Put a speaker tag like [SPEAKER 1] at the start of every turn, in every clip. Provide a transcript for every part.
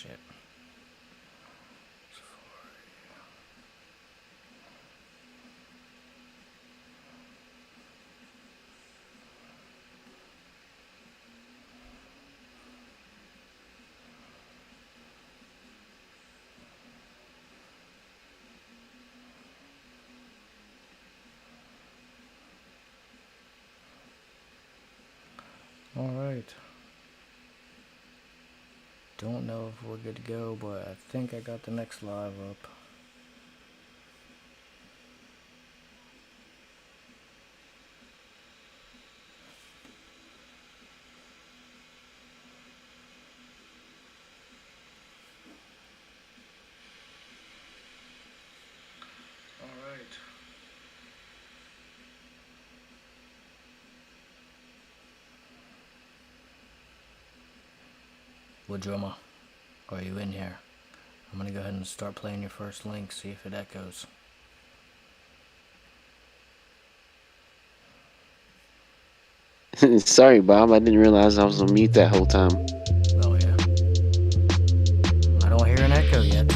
[SPEAKER 1] shit. All right. Don't know if we're good to go, but I think I got the next live up. All right. Woodrumma, are you in here? I'm gonna go ahead and start playing your first link, see if it echoes.
[SPEAKER 2] Sorry, Bob. I didn't realize I was on mute that whole time.
[SPEAKER 1] Oh yeah. I don't hear an echo yet.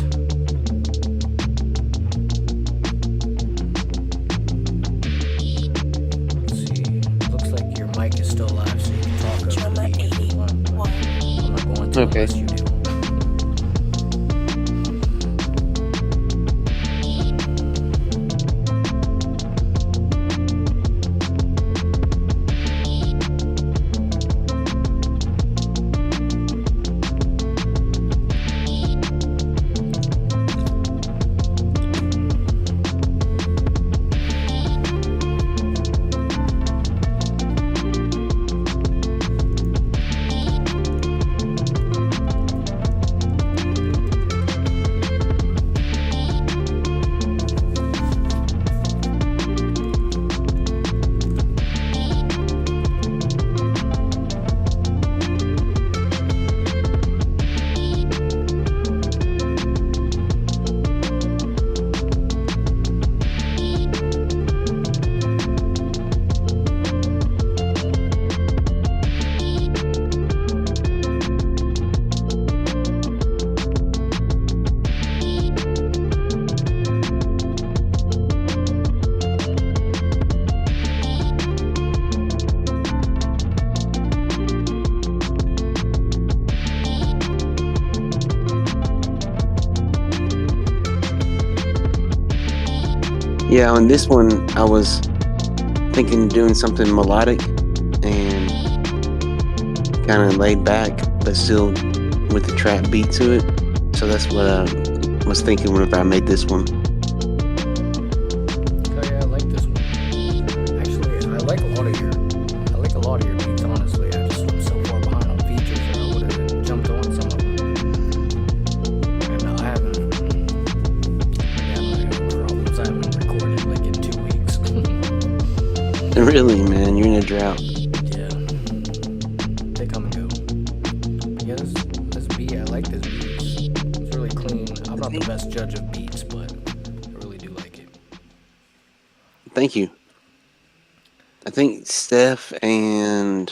[SPEAKER 1] Let's see. Looks like your mic is still live, so you can talk over me if you want. I'm not going to
[SPEAKER 2] Okay.
[SPEAKER 1] unless you do.
[SPEAKER 2] Yeah, on this one, I was thinking of doing something melodic and kind of laid back, but still with the trap beat to it. So that's what I was thinking whenever I made this one.
[SPEAKER 1] Oh yeah, I like this one. Actually, I like a lot of your beats, honestly. I just am so far behind on features or I would have jumped on some of them. And I haven't, again, I have problems. I haven't recorded like in 2 weeks.
[SPEAKER 2] Really, man, you're in a drought.
[SPEAKER 1] Yeah. They come and go. But yeah, this beat, I like this beat. It's really clean. I'm not the best judge of beats, but I really do like it.
[SPEAKER 2] Thank you. I think Steph and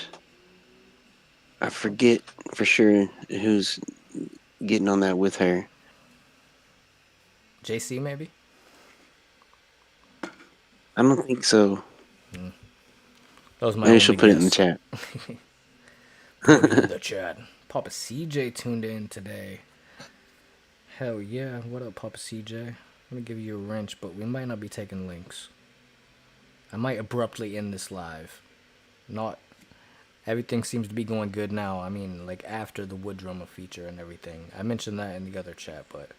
[SPEAKER 2] I forget for sure who's getting on that with her.
[SPEAKER 1] JC, maybe?
[SPEAKER 2] I don't think so.
[SPEAKER 1] That was my
[SPEAKER 2] Maybe
[SPEAKER 1] only
[SPEAKER 2] she'll put it in the
[SPEAKER 1] guess.
[SPEAKER 2] chat.
[SPEAKER 1] Put it in the chat. Papa CJ tuned in today. Hell yeah. What up, Papa CJ? I'm going to give you a wrench, but we might not be taking links. I might abruptly end this live. Not... Everything seems to be going good now. I mean, like after the Woodrumma feature and everything. I mentioned that in the other chat, but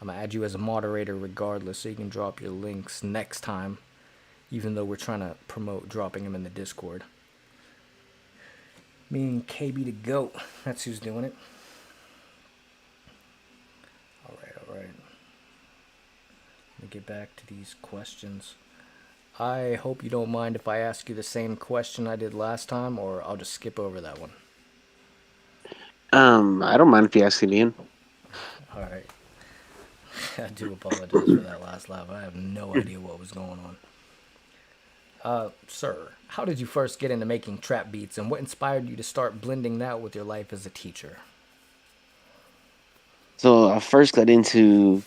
[SPEAKER 1] I'm going to add you as a moderator regardless so you can drop your links next time. Even though we're trying to promote dropping them in the Discord. Me and KB the GOAT. That's who's doing it. Alright. Let me get back to these questions. I hope you don't mind if I ask you the same question I did last time, or I'll just skip over that one.
[SPEAKER 2] I don't mind if you ask it again.
[SPEAKER 1] Alright. I do apologize for that last laugh. I have no idea what was going on. Sir, how did you first get into making trap beats, and what inspired you to start blending that with your life as a teacher?
[SPEAKER 2] So I first got into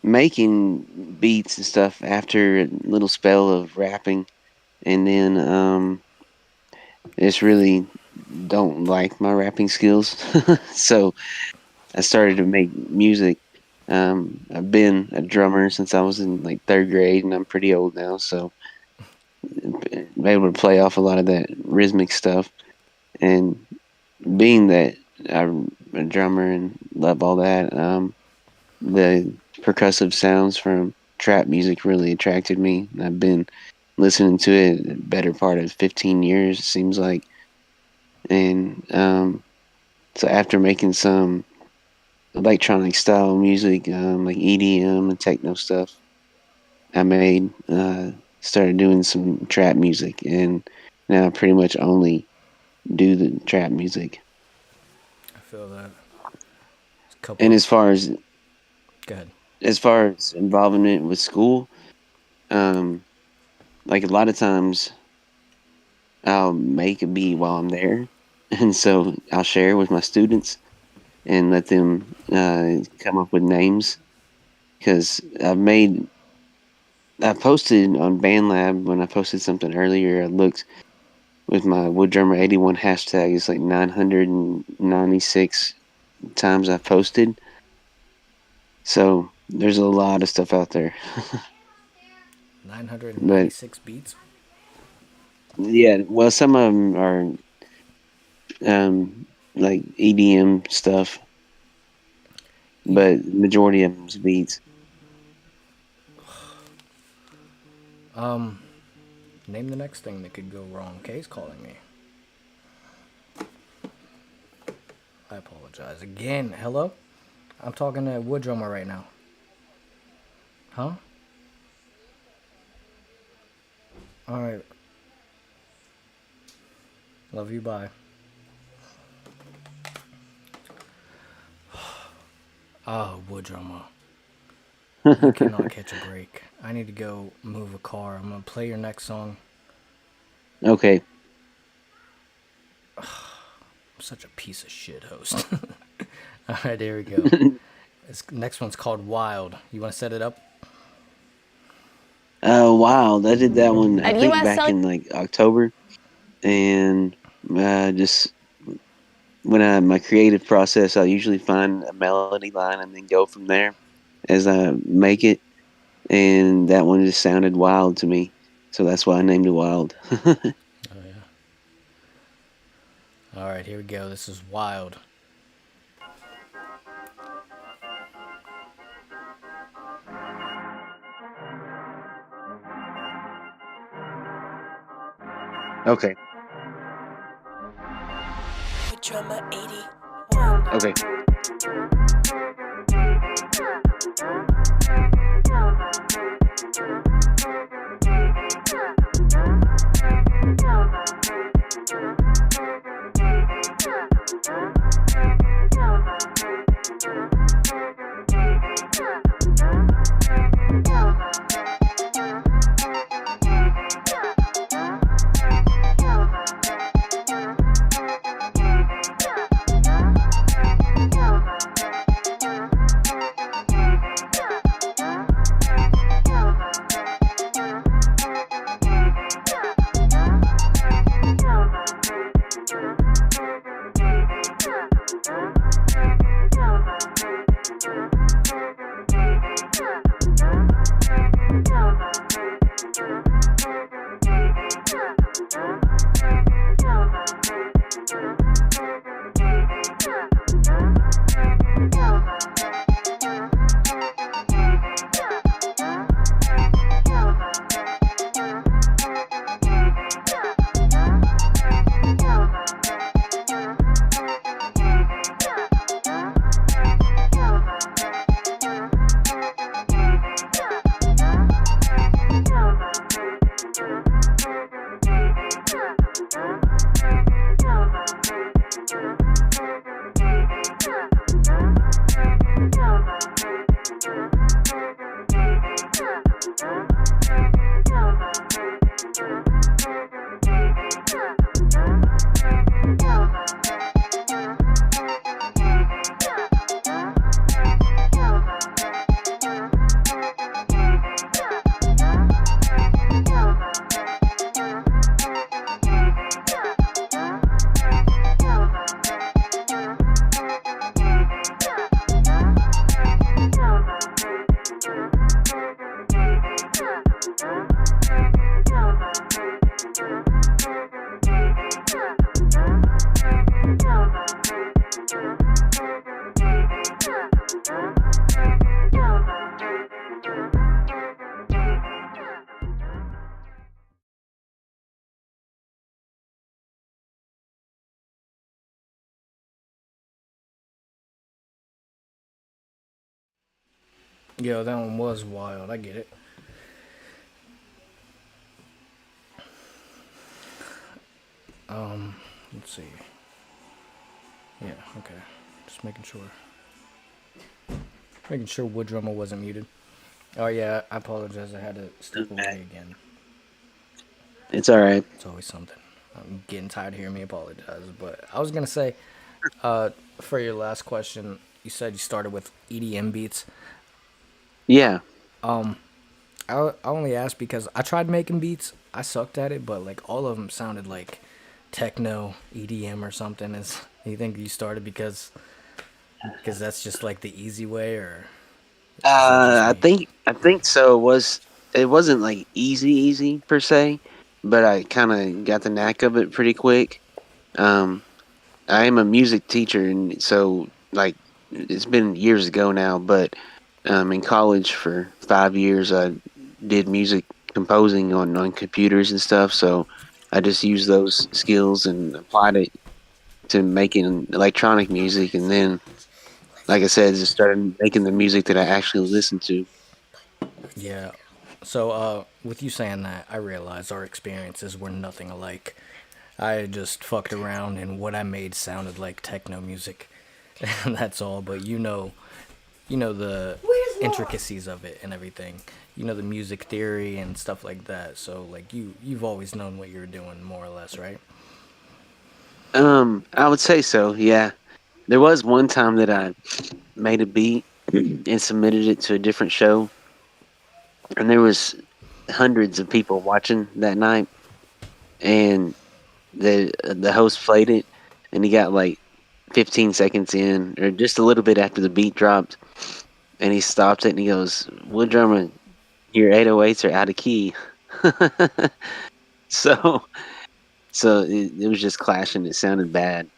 [SPEAKER 2] making beats and stuff after a little spell of rapping, and then just really don't like my rapping skills. So I started to make music. I've been a drummer since I was in like third grade, and I'm pretty old now, so I'm able to play off a lot of that rhythmic stuff. And being that I'm a drummer and love all that, the percussive sounds from trap music really attracted me. I've been listening to it a better part of 15 years, it seems like. And so after making some electronic style music, like EDM and techno stuff, I made started doing some trap music, and now I pretty much only do the trap music.
[SPEAKER 1] I feel that. It's a couple
[SPEAKER 2] And
[SPEAKER 1] of. Go ahead.
[SPEAKER 2] as far as involvement with school, um, like a lot of times I'll make a beat while I'm there, and so I'll share with my students and let them come up with names because I posted on BandLab when I posted something earlier. I looked with my WOODRUMMA81 hashtag. It's like 996 times I've posted. So there's a lot of stuff out there. But
[SPEAKER 1] 996 beats.
[SPEAKER 2] yeah, well, some of them are like EDM stuff, but majority of them's beats.
[SPEAKER 1] Name the next thing that could go wrong. Kay's calling me. I apologize again. Hello? I'm talking to Wood Drummer right now. Huh? Alright. Love you, bye. Oh, Wood Drummer. You cannot catch a break. I need to go move a car. I'm gonna play your next song.
[SPEAKER 2] Okay.
[SPEAKER 1] I'm such a piece of shit host. Alright, there we go. This next one's called Wild. You wanna set it up?
[SPEAKER 2] Wild. I did that one, I think, back in like October. And just when my creative process, I usually find a melody line and then go from there as I make it. And that one just sounded wild to me. So that's why I named it Wild.
[SPEAKER 1] Oh, yeah. Alright, here we go. This is Wild.
[SPEAKER 2] Okay.
[SPEAKER 3] WOODRUMMA81.
[SPEAKER 2] Okay.
[SPEAKER 1] Yo, that one was wild. I get it. Let's see. Yeah, okay. Just making sure. Making sure Woodrumma wasn't muted. Oh yeah, I apologize. I had to step
[SPEAKER 2] Okay.
[SPEAKER 1] away again.
[SPEAKER 2] It's all right.
[SPEAKER 1] It's always something. I'm getting tired of hearing me apologize. But I was gonna say, uh, for your last question, you said you started with EDM beats.
[SPEAKER 2] Yeah.
[SPEAKER 1] I only asked because I tried making beats. I sucked at it, but like all of them sounded like techno, EDM, or something. Is you think you started because that's just like the easy way, or is that just me?
[SPEAKER 2] I think so. It wasn't like easy per se, but I kind of got the knack of it pretty quick. Um, I am a music teacher, and so like it's been years ago now, but in college for 5 years, I did music composing on computers and stuff. So I just used those skills and applied it to making electronic music, and then, like I said, just started making the music that I actually listen to.
[SPEAKER 1] Yeah. So, with you saying that, I realized our experiences were nothing alike. I just fucked around, and what I made sounded like techno music, and that's all. But you know the intricacies of it and everything. You know the music theory and stuff like that. So, like you've always known what you're doing, more or less, right?
[SPEAKER 2] I would say so. Yeah, there was one time that I made a beat and submitted it to a different show, and there was hundreds of people watching that night, and the host played it, and he got like 15 seconds in, or just a little bit after the beat dropped, and he stopped it and he goes, "Wood drummer, your 808s are out of key." so it was just clashing. It sounded bad.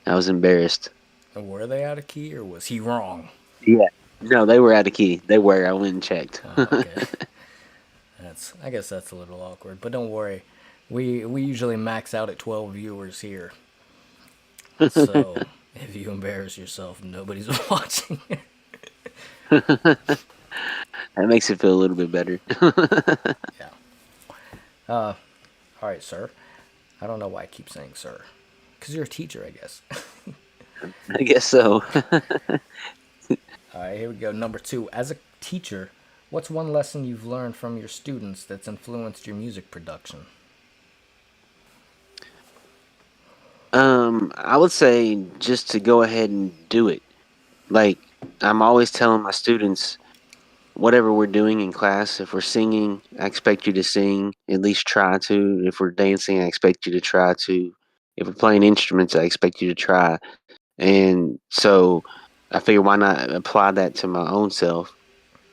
[SPEAKER 2] I was embarrassed.
[SPEAKER 1] And were they out of key, or was he wrong?
[SPEAKER 2] Yeah. No, they were out of key. They were. I went and checked.
[SPEAKER 1] Oh, okay. I guess that's a little awkward, but don't worry. We usually max out at 12 viewers here. So, if you embarrass yourself, nobody's watching.
[SPEAKER 2] That makes it feel a little bit better.
[SPEAKER 1] Yeah. All right, sir. I don't know why I keep saying sir. Cuz you're a teacher, I guess.
[SPEAKER 2] I guess so.
[SPEAKER 1] All right, here we go. Number 2. As a teacher, what's one lesson you've learned from your students that's influenced your music production?
[SPEAKER 2] I would say just to go ahead and do it. Like, I'm always telling my students, whatever we're doing in class, if we're singing, I expect you to sing, at least try to. If we're dancing, I expect you to try to. If we're playing instruments, I expect you to try. And so I figure, why not apply that to my own self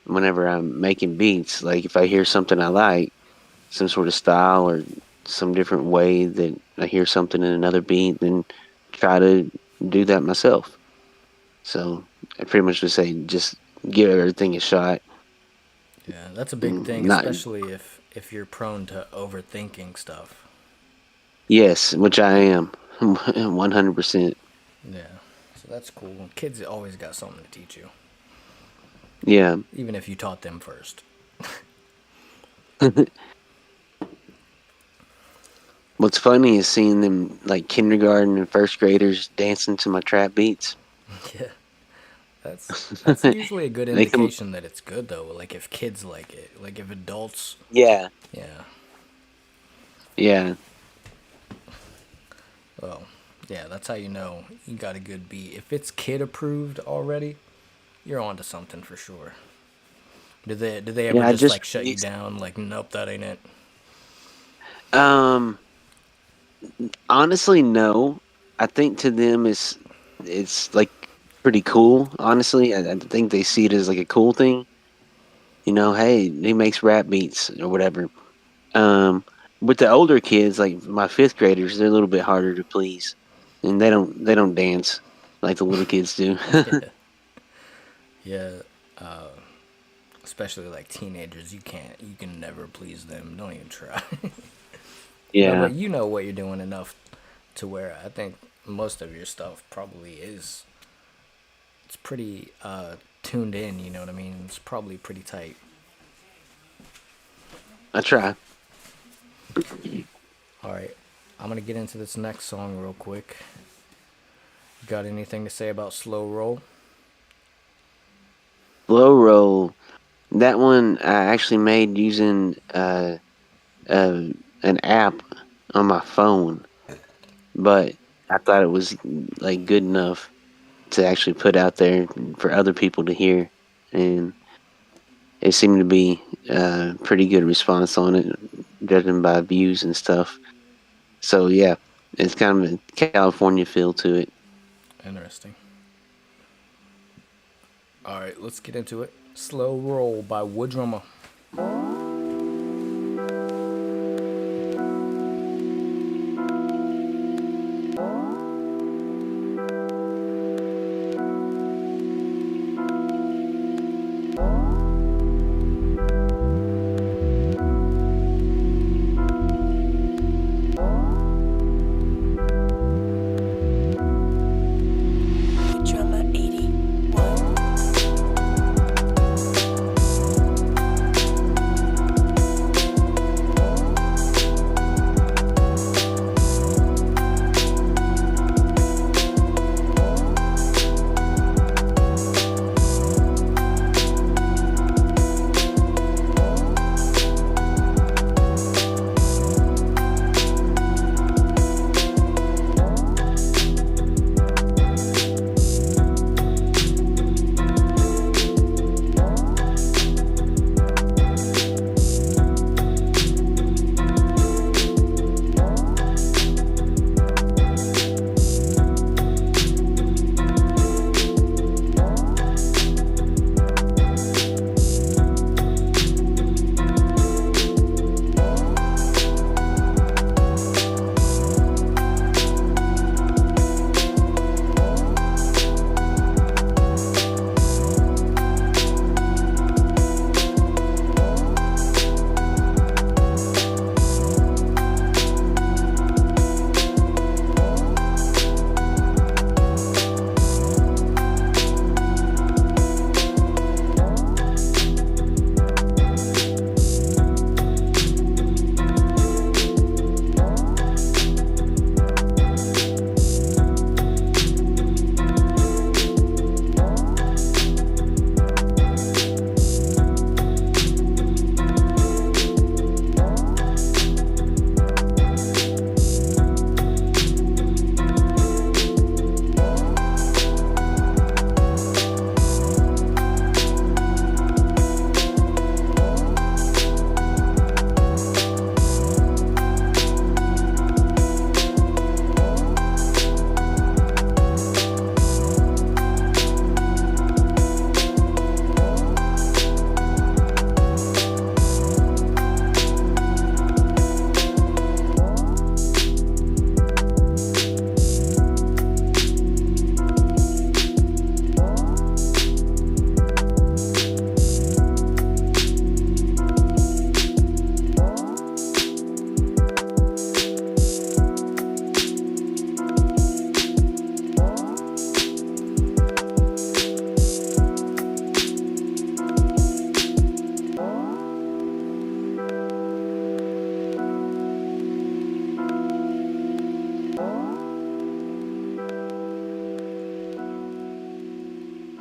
[SPEAKER 2] whenever I'm making beats? Like, if I hear something I like, some sort of style or some different way that I hear something in another beat, then try to do that myself. So I pretty much would say just give everything a shot.
[SPEAKER 1] Yeah, that's a big thing,
[SPEAKER 2] Not
[SPEAKER 1] especially if you're prone to overthinking stuff.
[SPEAKER 2] Yes, which I am, 100%.
[SPEAKER 1] Yeah. So that's cool. Kids always got something to teach you,
[SPEAKER 2] Yeah.
[SPEAKER 1] even if you taught them first.
[SPEAKER 2] What's funny is seeing them, like kindergarten and first graders, dancing to my trap beats.
[SPEAKER 1] Yeah. That's usually a good
[SPEAKER 2] They come.
[SPEAKER 1] indication that it's good though. Like if kids like it, like if adults,
[SPEAKER 2] Yeah,
[SPEAKER 1] yeah.
[SPEAKER 2] yeah,
[SPEAKER 1] Well, yeah, that's how you know you got a good beat. If it's kid approved already, you're onto something for sure. Do they ever
[SPEAKER 2] yeah. I
[SPEAKER 1] just
[SPEAKER 2] just
[SPEAKER 1] like shut you down? Like, nope, that ain't it.
[SPEAKER 2] um honestly, no. I think to them it's like pretty cool. Honestly, I think they see it as like a cool thing. Hey, he makes rap beats or whatever. Um, with the older kids, like my fifth graders, they're a little bit harder to please, and they don't dance like the little kids do.
[SPEAKER 1] Yeah, yeah. Especially like teenagers, you can never please them. Don't even try. But
[SPEAKER 2] Yeah,
[SPEAKER 1] you know what you're doing enough to where I think most of your stuff probably is it's pretty tuned in. You know what I mean? It's probably pretty tight.
[SPEAKER 2] I try.
[SPEAKER 1] All right, I'm gonna get into this next song real quick. Got anything to say about Slow Roll?
[SPEAKER 2] Slow roll. That one I actually made using uh an app on my phone, but I thought it was like good enough to actually put out there for other people to hear, and it seemed to be a pretty good response on it, judging by views and stuff. So yeah, it's kind of a California feel to it.
[SPEAKER 1] Interesting. All right, let's get into it. Slow Roll by WOODRUMMA.
[SPEAKER 3] WOODRUMMA81.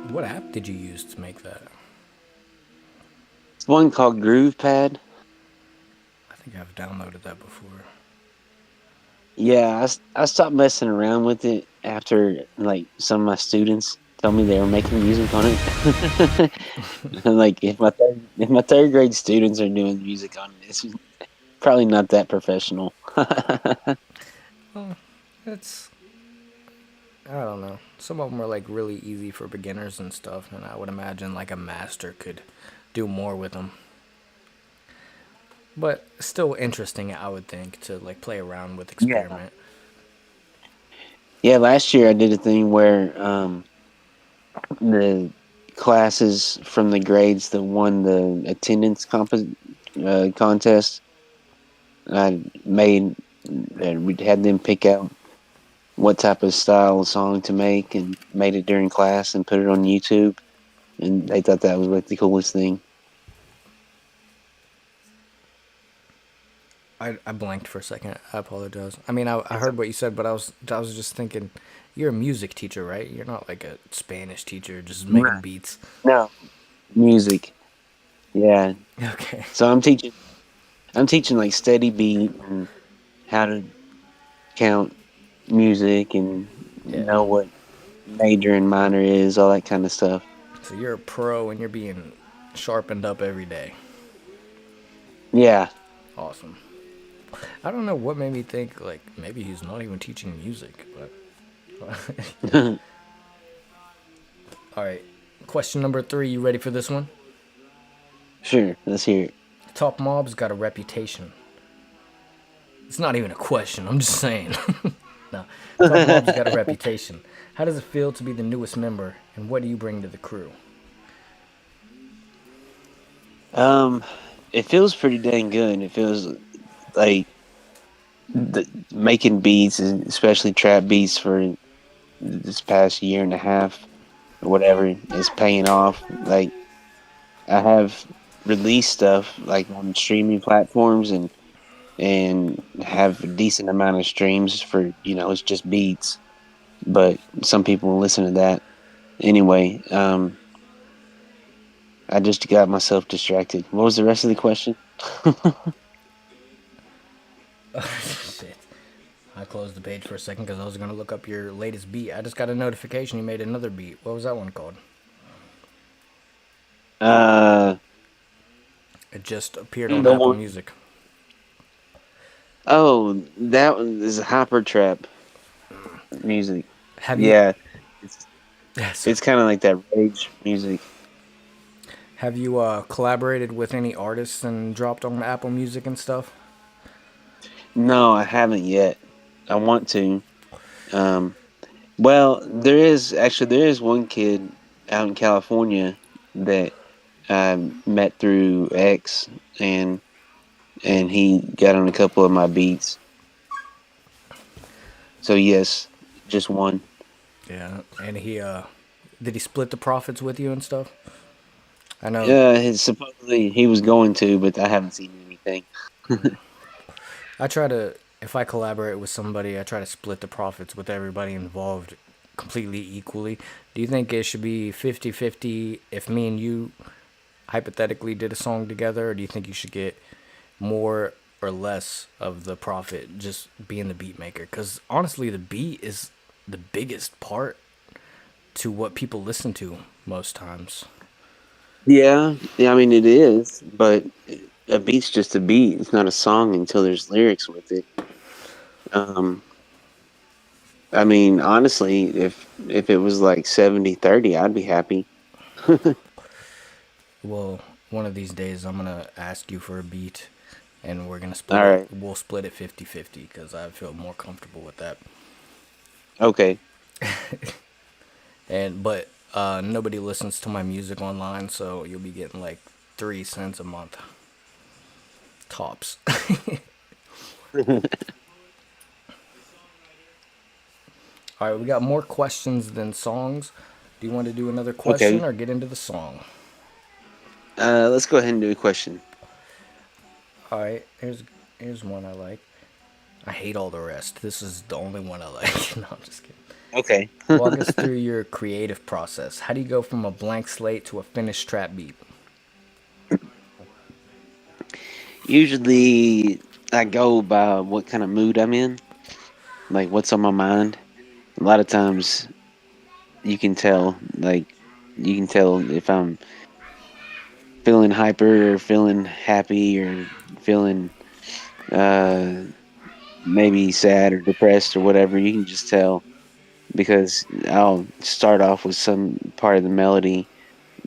[SPEAKER 3] What app did you use to make that?
[SPEAKER 2] It's one called Groove Pad.
[SPEAKER 1] I think I've downloaded that before.
[SPEAKER 2] Yeah, I stopped messing around with it after like some of my students told me they were making music on it. Like if my third grade students are doing music on it, it's probably not that professional.
[SPEAKER 1] Oh, it's I don't know. Some of them are like really easy for beginners and stuff, and I would imagine like a master could do more with them. But still interesting, I would think, to like play around with,
[SPEAKER 2] Yeah.
[SPEAKER 1] experiment.
[SPEAKER 2] Yeah, last year I did a thing where the classes from the grades that won the attendance contest, I made we had them pick out what type of style of song to make and made it during class and put it on YouTube. and they thought that was like the coolest thing.
[SPEAKER 1] I blanked for a second. I apologize. I mean, I heard what you said, but I was just thinking, you're a music teacher, right? You're not like a Spanish teacher just making
[SPEAKER 2] Right.
[SPEAKER 1] beats.
[SPEAKER 2] No, music. Yeah.
[SPEAKER 1] Okay.
[SPEAKER 2] So I'm teaching. I'm teaching like steady beat and how to count music and
[SPEAKER 1] Yeah.
[SPEAKER 2] know what major and minor is, all that kind of stuff.
[SPEAKER 1] So you're a pro and you're being sharpened up every day.
[SPEAKER 2] Yeah.
[SPEAKER 1] Awesome. I don't know what made me think like maybe he's not even teaching music, but all right. Question number 3. You ready for this one?
[SPEAKER 2] Sure. Let's hear it.
[SPEAKER 1] Top Mob's got a reputation. It's not even a question. I'm just saying. No. Top Mob's got a reputation. How does it feel to be the newest member, and what do you bring to the crew?
[SPEAKER 2] Um, it feels pretty dang good. It feels like making beats, and especially trap beats, for this past year and a half or whatever, is paying off. Like I have released stuff like on streaming platforms and have a decent amount of streams for it's just beats, but some people will listen to that anyway. I just got myself distracted. What was the rest of the question?
[SPEAKER 1] Shit. I closed the page for a second because I was going to look up your latest beat. I just got a notification you made another beat. What was that one called?
[SPEAKER 2] Uh,
[SPEAKER 1] It just appeared on
[SPEAKER 2] the
[SPEAKER 1] Apple
[SPEAKER 2] one
[SPEAKER 1] Music.
[SPEAKER 2] oh that one is hyper trap music.
[SPEAKER 1] Have you
[SPEAKER 2] Yeah, it's
[SPEAKER 1] so
[SPEAKER 2] it's kind of like that rage music.
[SPEAKER 1] have you collaborated with any artists and dropped on Apple Music and stuff?
[SPEAKER 2] No, I haven't yet. I want to. Um, well, there is one kid out in California that I met through X, and he got on a couple of my beats. So yes, just one.
[SPEAKER 1] Yeah, and he did he split the profits with you and stuff? I know.
[SPEAKER 2] Yeah, supposedly he was going to, but I haven't seen anything.
[SPEAKER 1] I try to if I collaborate with somebody, I try to split the profits with everybody involved completely equally. Do you think it should be 50-50 if me and you hypothetically did a song together, or do you think you should get more or less of the profit just being the beat maker? Because honestly, the beat is the biggest part to what people listen to most times.
[SPEAKER 2] Yeah, yeah. I mean, it is, but a beat's just a beat. It's not a song until there's lyrics with it. Um, I mean, honestly, if it was like 70-30, I'd be happy.
[SPEAKER 1] Well, one of these days I'm gonna ask you for a beat, and we're gonna split
[SPEAKER 2] All
[SPEAKER 1] it.
[SPEAKER 2] right.
[SPEAKER 1] We'll split it 50-50 because I feel more comfortable with that.
[SPEAKER 2] Okay.
[SPEAKER 1] And but nobody listens to my music online, so you'll be getting like 3 cents a month tops. All right, we got more questions than songs. Do you want to do another question
[SPEAKER 2] Okay.
[SPEAKER 1] or get into the song?
[SPEAKER 2] Let's go ahead and do a question.
[SPEAKER 1] All right, here's one I like. I hate all the rest. This is the only one I like. No, I'm just kidding.
[SPEAKER 2] Okay.
[SPEAKER 1] Walk us through your creative process. How do you go from a blank slate to a finished trap beat?
[SPEAKER 2] Usually, I go by what kind of mood I'm in, like what's on my mind. A lot of times, you can tell, if I'm feeling hyper or feeling happy or feeling uh, maybe sad or depressed or whatever. You can just tell because I'll start off with some part of the melody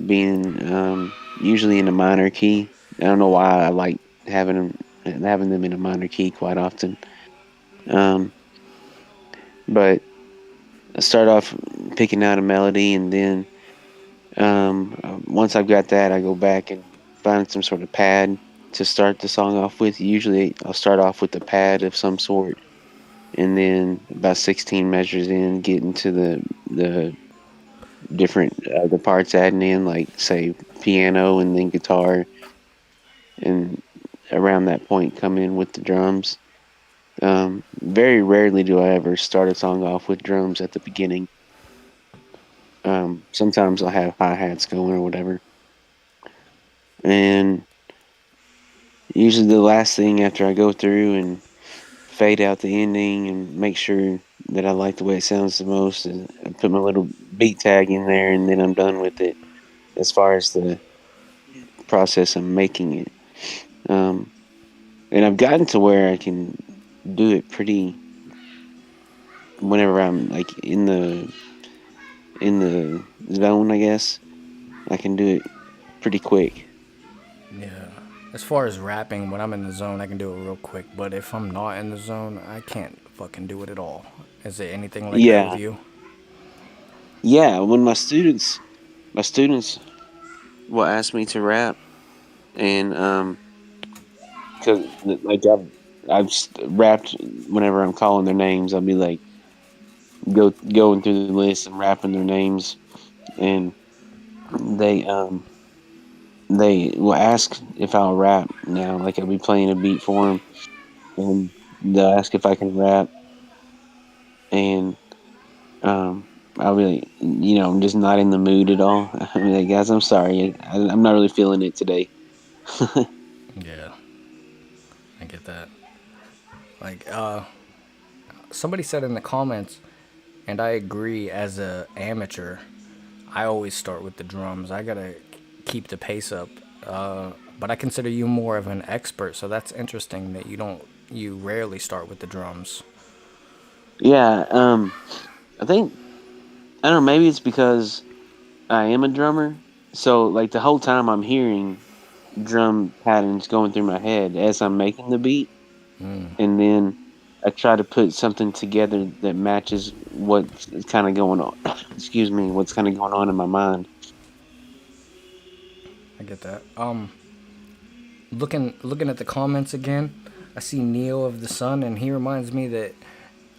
[SPEAKER 2] being usually in a minor key. I don't know why I like having them in a minor key quite often. Um, but I start off picking out a melody, and then once I've got that, I go back and find some sort of pad to start the song off with. Usually, I'll start off with a pad of some sort, and then about 16 measures in, get into the different other parts adding in, like say piano and then guitar, and around that point come in with the drums. Very rarely do I ever start a song off with drums at the beginning. Sometimes I'll have hi hats going or whatever, and usually the last thing after I go through and fade out the ending and make sure that I like the way it sounds the most, is I put my little beat tag in there, and then I'm done with it as far as the process of making it. Um, and I've gotten to where I can do it pretty whenever I'm like in the zone, I guess. I can do it pretty quick.
[SPEAKER 1] Yeah. As far as rapping, when I'm in the zone, I can do it real quick. But if I'm not in the zone, I can't fucking do it at all. Is it anything like that with
[SPEAKER 2] Yeah,
[SPEAKER 1] you?
[SPEAKER 2] yeah. When my students will ask me to rap, and cause like rapped whenever I'm calling their names. I'll be like going through the list and rapping their names, and they um they will ask if I'll rap now. Like I'll be playing a beat for them, and they'll ask if I can rap, and I'll be like, I'm just not in the mood at all. I'll be like, guys, I'm sorry, I'm not really feeling it today.
[SPEAKER 1] Yeah, I get that. Like, somebody said in the comments, and I agree. As a amateur, I always start with the drums. I gotta keep the pace up. But I consider you more of an expert, so that's interesting that you rarely start with the drums.
[SPEAKER 2] Yeah, I think I don't know. Maybe it's because I am a drummer, so like the whole time I'm hearing drum patterns going through my head as I'm making the beat, and then I try to put something together that matches what's kind of going on. Excuse me, what's kind of going on in my mind.
[SPEAKER 1] I get that. Looking at the comments again, I see Neo of the Sun, and he reminds me that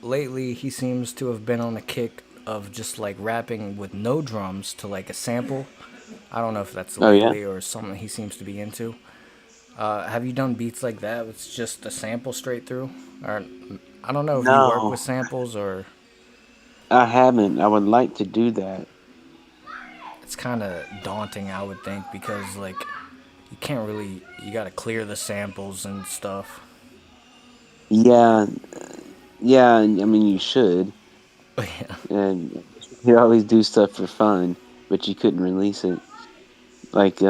[SPEAKER 1] lately he seems to have been on a kick of just like rapping with no drums to like a sample. I don't know if that's
[SPEAKER 2] Oh yeah.
[SPEAKER 1] lately or something he seems to be into. Have you done beats like that with just a sample straight through? Or I don't know if you work with
[SPEAKER 2] No,
[SPEAKER 1] samples or
[SPEAKER 2] I haven't. I would like to do that.
[SPEAKER 1] it's kind of daunting, I would think, because like you can't really you got to clear the samples and stuff.
[SPEAKER 2] Yeah, yeah. I mean, you should,
[SPEAKER 1] Yeah.
[SPEAKER 2] and you always do stuff for fun, but you couldn't release it. Like,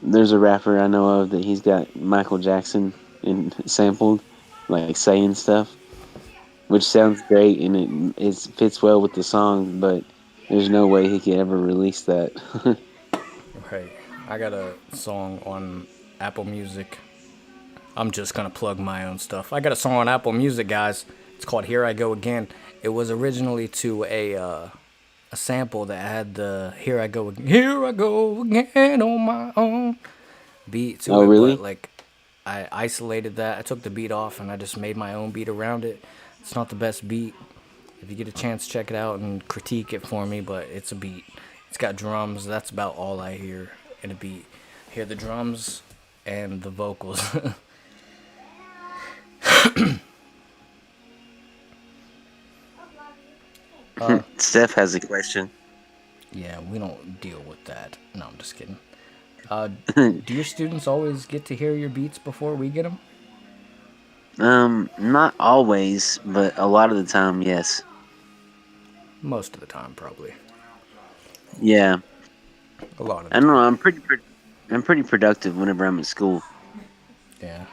[SPEAKER 2] there's a rapper I know of that he's got Michael Jackson and sampled, like saying stuff, which sounds great and it fits well with the song, but there's no way he could ever release that.
[SPEAKER 1] Right. I got a song on Apple Music. I'm just gonna plug my own stuff. I got a song on Apple Music, guys. It's called "Here I Go Again." It was originally to a sample that had the Here I go again on my own" beat to
[SPEAKER 2] Oh,
[SPEAKER 1] it, but
[SPEAKER 2] really?
[SPEAKER 1] like I isolated that. I took the beat off and I just made my own beat around it. It's not the best beat. If you get a chance, check it out and critique it for me. But it's a beat. It's got drums. That's about all I hear in a beat. Hear the drums and the vocals.
[SPEAKER 2] Steph has a question.
[SPEAKER 1] Yeah, we don't deal with that. No, I'm just kidding. Do your students always get to hear your beats before we get them?
[SPEAKER 2] Not always, but a lot of the time, yes.
[SPEAKER 1] Most of the time, probably.
[SPEAKER 2] Yeah,
[SPEAKER 1] A lot of the
[SPEAKER 2] I don't know.
[SPEAKER 1] time.
[SPEAKER 2] I'm pretty productive whenever I'm at school.
[SPEAKER 1] Yeah.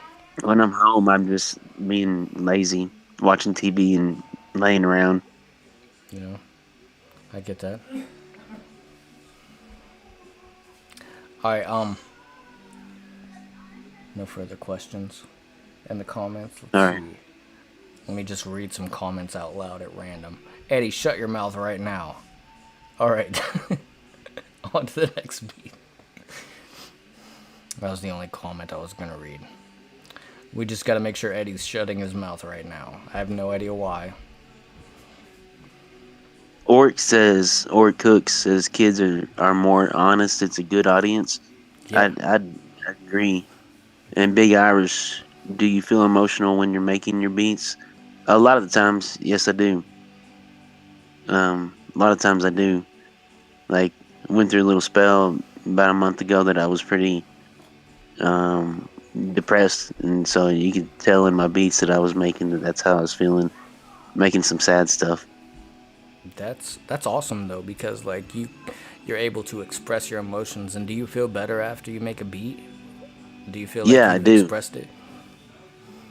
[SPEAKER 2] When I'm home, I'm just being lazy, watching TV and laying around.
[SPEAKER 1] You know, I get that. All right. No further questions in the comments.
[SPEAKER 2] All
[SPEAKER 1] Let's
[SPEAKER 2] right.
[SPEAKER 1] see. Let me just read some comments out loud at random. Eddie, shut your mouth right now. All right. On to the next beat. That was the only comment I was going to read. We just got to make sure Eddie's shutting his mouth right now. I have no idea why.
[SPEAKER 2] Orc Cook says kids are more honest. It's a good audience.
[SPEAKER 1] Yeah.
[SPEAKER 2] I'd agree. And Big Irish, do you feel emotional when you're making your beats? A lot of the times, yes, I do. A lot of times I do. Like, went through a little spell about a month ago that I was pretty um, depressed, and so you could tell in my beats that I was making that's how I was feeling, making some sad stuff.
[SPEAKER 1] That's awesome though, because like you're able to express your emotions. And do you feel better after you make a beat? Do you feel like
[SPEAKER 2] Yeah, I
[SPEAKER 1] you've
[SPEAKER 2] do.
[SPEAKER 1] expressed it?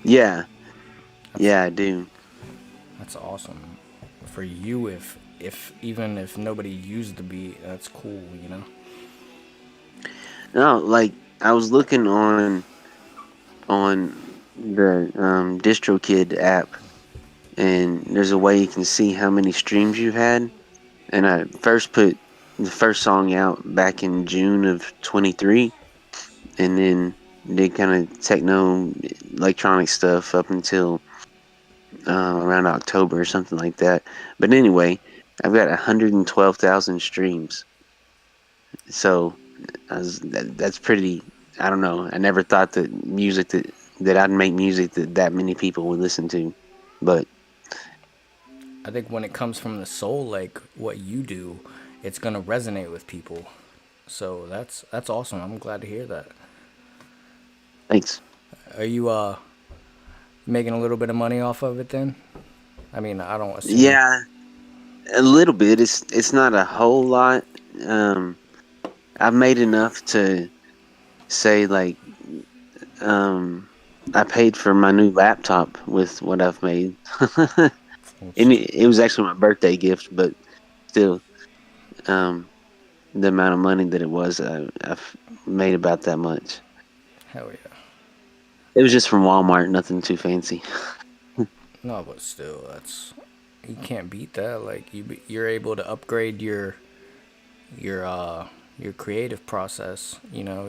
[SPEAKER 2] Yeah,
[SPEAKER 1] That's
[SPEAKER 2] yeah, I do.
[SPEAKER 1] that's awesome for you. If even if nobody used the beat, that's cool. You know.
[SPEAKER 2] No, like I was looking on the DistroKid app, and there's a way you can see how many streams you've had. And I first put the first song out back in June of 23, and then did kind of techno electronic stuff up until around October or something like that. But anyway, I've got 112,000 streams. So that's pretty. I don't know. I never thought that that I'd make music that many people would listen to, but
[SPEAKER 1] I think when it comes from the soul, like what you do, it's gonna resonate with people. So that's awesome. I'm glad to hear that.
[SPEAKER 2] thanks.
[SPEAKER 1] Are you making a little bit of money off of it then? I mean, I don't assume.
[SPEAKER 2] Yeah, a little bit. It's not a whole lot. Um, I've made enough to say like um, I paid for my new laptop with what I've made. And it was actually my birthday gift, but still, um, the amount of money that it was, I've made about that much.
[SPEAKER 1] Hell yeah.
[SPEAKER 2] It was just from Walmart, nothing too fancy.
[SPEAKER 1] No, but still, that's you can't beat that. Like you're able to upgrade your creative process. You know,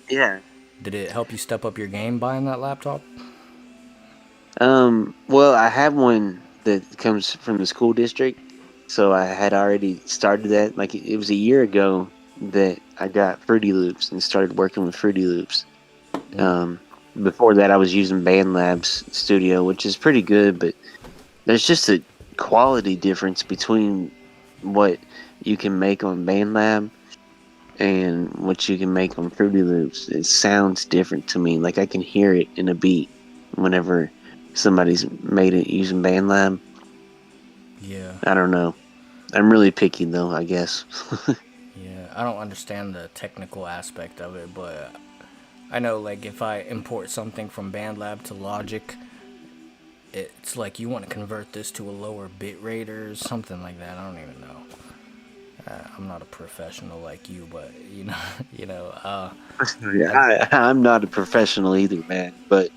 [SPEAKER 2] Yeah.
[SPEAKER 1] did it help you step up your game buying that laptop?
[SPEAKER 2] Well, I have one that comes from the school district, so I had already started that. Like it was a year ago that I got Fruity Loops and started working with Fruity Loops.
[SPEAKER 1] Mm.
[SPEAKER 2] Um, Before that, I was using BandLab's Studio, which is pretty good, but there's just a quality difference between what you can make on BandLab and what you can make on Fruity Loops. It sounds different to me. Like I can hear it in a beat whenever somebody's made it using BandLab.
[SPEAKER 1] Yeah,
[SPEAKER 2] I don't know. I'm really picky though, I guess.
[SPEAKER 1] yeah. I don't understand the technical aspect of it, but I know like if I import something from BandLab to Logic, it's like you want to convert this to a lower bit rate or something like that. I don't even know. I'm not a professional like you, but you know, you know.
[SPEAKER 2] I'm not a professional either, man. But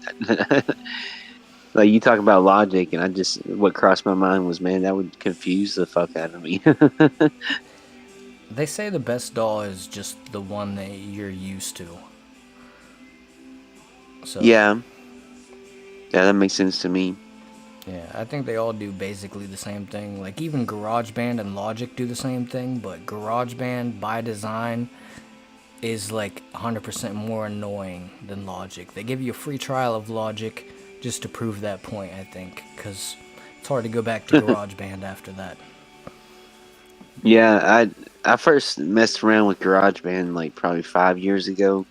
[SPEAKER 2] like you talk about Logic, and what crossed my mind was, man, that would confuse the fuck out of me.
[SPEAKER 1] They say the best DAW is just the one that you're used to. So
[SPEAKER 2] Yeah, yeah, that makes sense to me.
[SPEAKER 1] yeah, I think they all do basically the same thing. Like even GarageBand and Logic do the same thing, but GarageBand by design is like 100% more annoying than Logic. They give you a free trial of Logic just to prove that point, I think, because it's hard to go back to GarageBand after that.
[SPEAKER 2] Yeah, I first messed around with GarageBand like probably 5 years ago,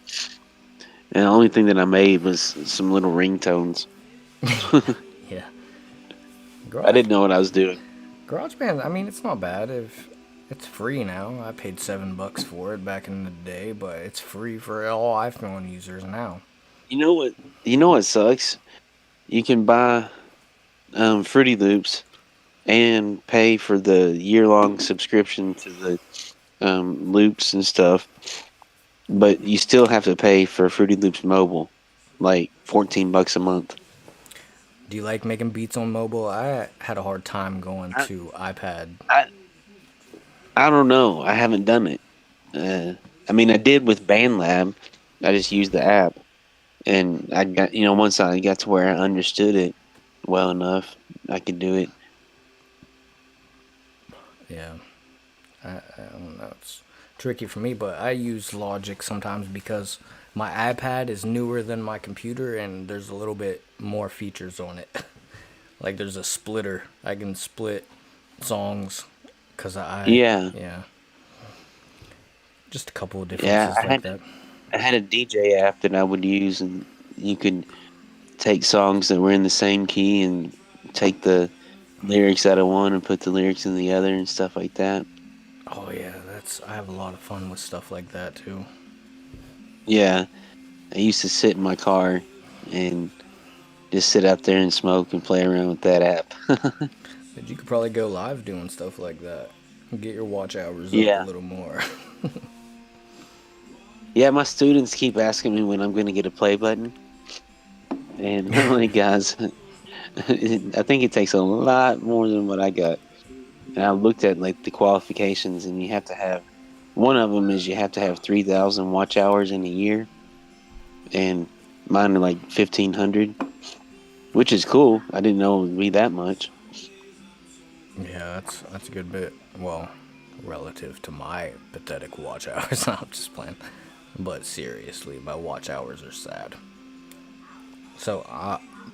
[SPEAKER 2] and the only thing that I made was some little ringtones.
[SPEAKER 1] Yeah.
[SPEAKER 2] I
[SPEAKER 1] Garage
[SPEAKER 2] didn't know what I was doing.
[SPEAKER 1] GarageBand, I mean, it's not bad if it's free now. I paid $7 for it back in the day, but it's free for all iPhone users now.
[SPEAKER 2] You know what? You know what sucks? You can buy Fruity Loops and pay for the year-long subscription to the loops and stuff, but you still have to pay for Fruity Loops Mobile, like $14 a month.
[SPEAKER 1] Do you like making beats on mobile? I had a hard time going
[SPEAKER 2] I,
[SPEAKER 1] to iPad.
[SPEAKER 2] I I don't know. I haven't done it. I mean, I did with BandLab. I just used the app, and I got once I got to where I understood it well enough, I could do it.
[SPEAKER 1] Yeah, I don't know. It's tricky for me, but I use Logic sometimes because my iPad is newer than my computer, and there's a little bit more features on it. Like there's a splitter. I can split songs because
[SPEAKER 2] Yeah,
[SPEAKER 1] yeah, just a couple of
[SPEAKER 2] yeah.
[SPEAKER 1] differences like that.
[SPEAKER 2] I had a DJ app that I would use, and you could take songs that were in the same key and take the lyrics out of one and put the lyrics in the other and stuff like that.
[SPEAKER 1] Oh yeah, I have a lot of fun with stuff like that too.
[SPEAKER 2] Yeah, I used to sit in my car and just sit out there and smoke and play around with that app.
[SPEAKER 1] But you could probably go live doing stuff like that. Get your watch hours up a
[SPEAKER 2] Yeah.
[SPEAKER 1] little more.
[SPEAKER 2] Yeah, my students keep asking me when I'm going to get a play button. And I'm like, guys, I think it takes a lot more than what I got. And I looked at like the qualifications, and you have to have one of them is you have to have 3,000 watch hours in a year, and mine are like 1,500, which is cool. I didn't know it would be that much.
[SPEAKER 1] Yeah, that's a good bit. Well, relative to my pathetic watch hours, I'm just playing. But seriously, my watch hours are sad. So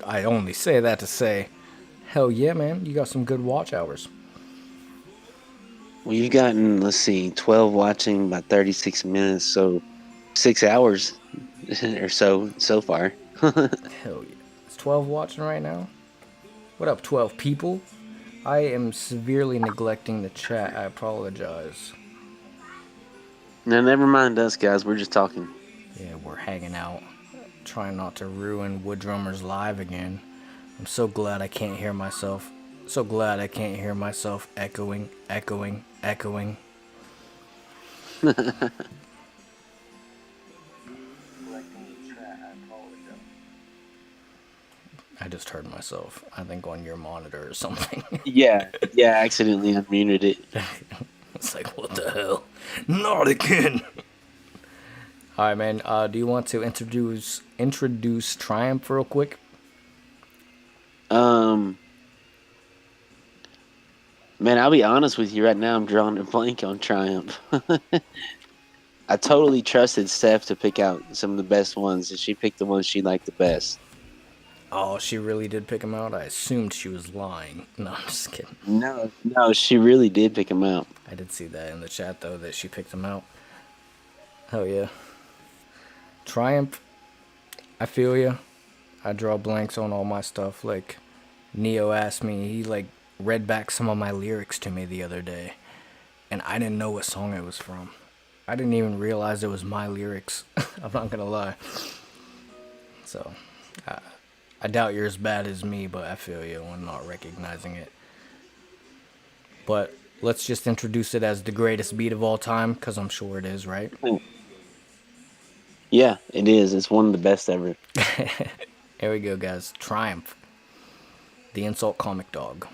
[SPEAKER 1] I only say that to say, hell yeah, man, you got some good watch hours.
[SPEAKER 2] Well, you've gotten, let's see, 12 watching by 36 minutes, so 6 hours or so far.
[SPEAKER 1] Hell yeah. It's 12 watching right now. What up, 12 people? I am severely neglecting the chat. I apologize.
[SPEAKER 2] Now, never mind us, guys. We're just talking.
[SPEAKER 1] Yeah, we're hanging out. Trying not to ruin Wood Drummers live again. I'm so glad I can't hear myself. So glad I can't hear myself echoing. I just heard myself, I think, on your monitor or something.
[SPEAKER 2] Yeah, I accidentally unmuted it.
[SPEAKER 1] It's like, what the hell? Not again! Alright, man, do you want to introduce Triumph real quick?
[SPEAKER 2] Man, I'll be honest with you right now. I'm drawing a blank on Triumph. I totally trusted Steph to pick out some of the best ones, and she picked the ones she liked the best.
[SPEAKER 1] Oh, she really did pick him out? I assumed she was lying. No, I'm just kidding.
[SPEAKER 2] No, she really did pick them out.
[SPEAKER 1] I did see that in the chat, though, that she picked him out. Hell yeah. Triumph, I feel ya. I draw blanks on all my stuff. Like, Neo asked me, he, like, read back some of my lyrics to me the other day. And I didn't know what song it was from. I didn't even realize it was my lyrics. I'm not gonna lie. So, I doubt you're as bad as me, but I feel you when not recognizing it. But let's just introduce it as the greatest beat of all time, because I'm sure it is, right?
[SPEAKER 2] Yeah, it is. It's one of the best ever.
[SPEAKER 1] Here we go, guys. Triumph. The Insult Comic Dog.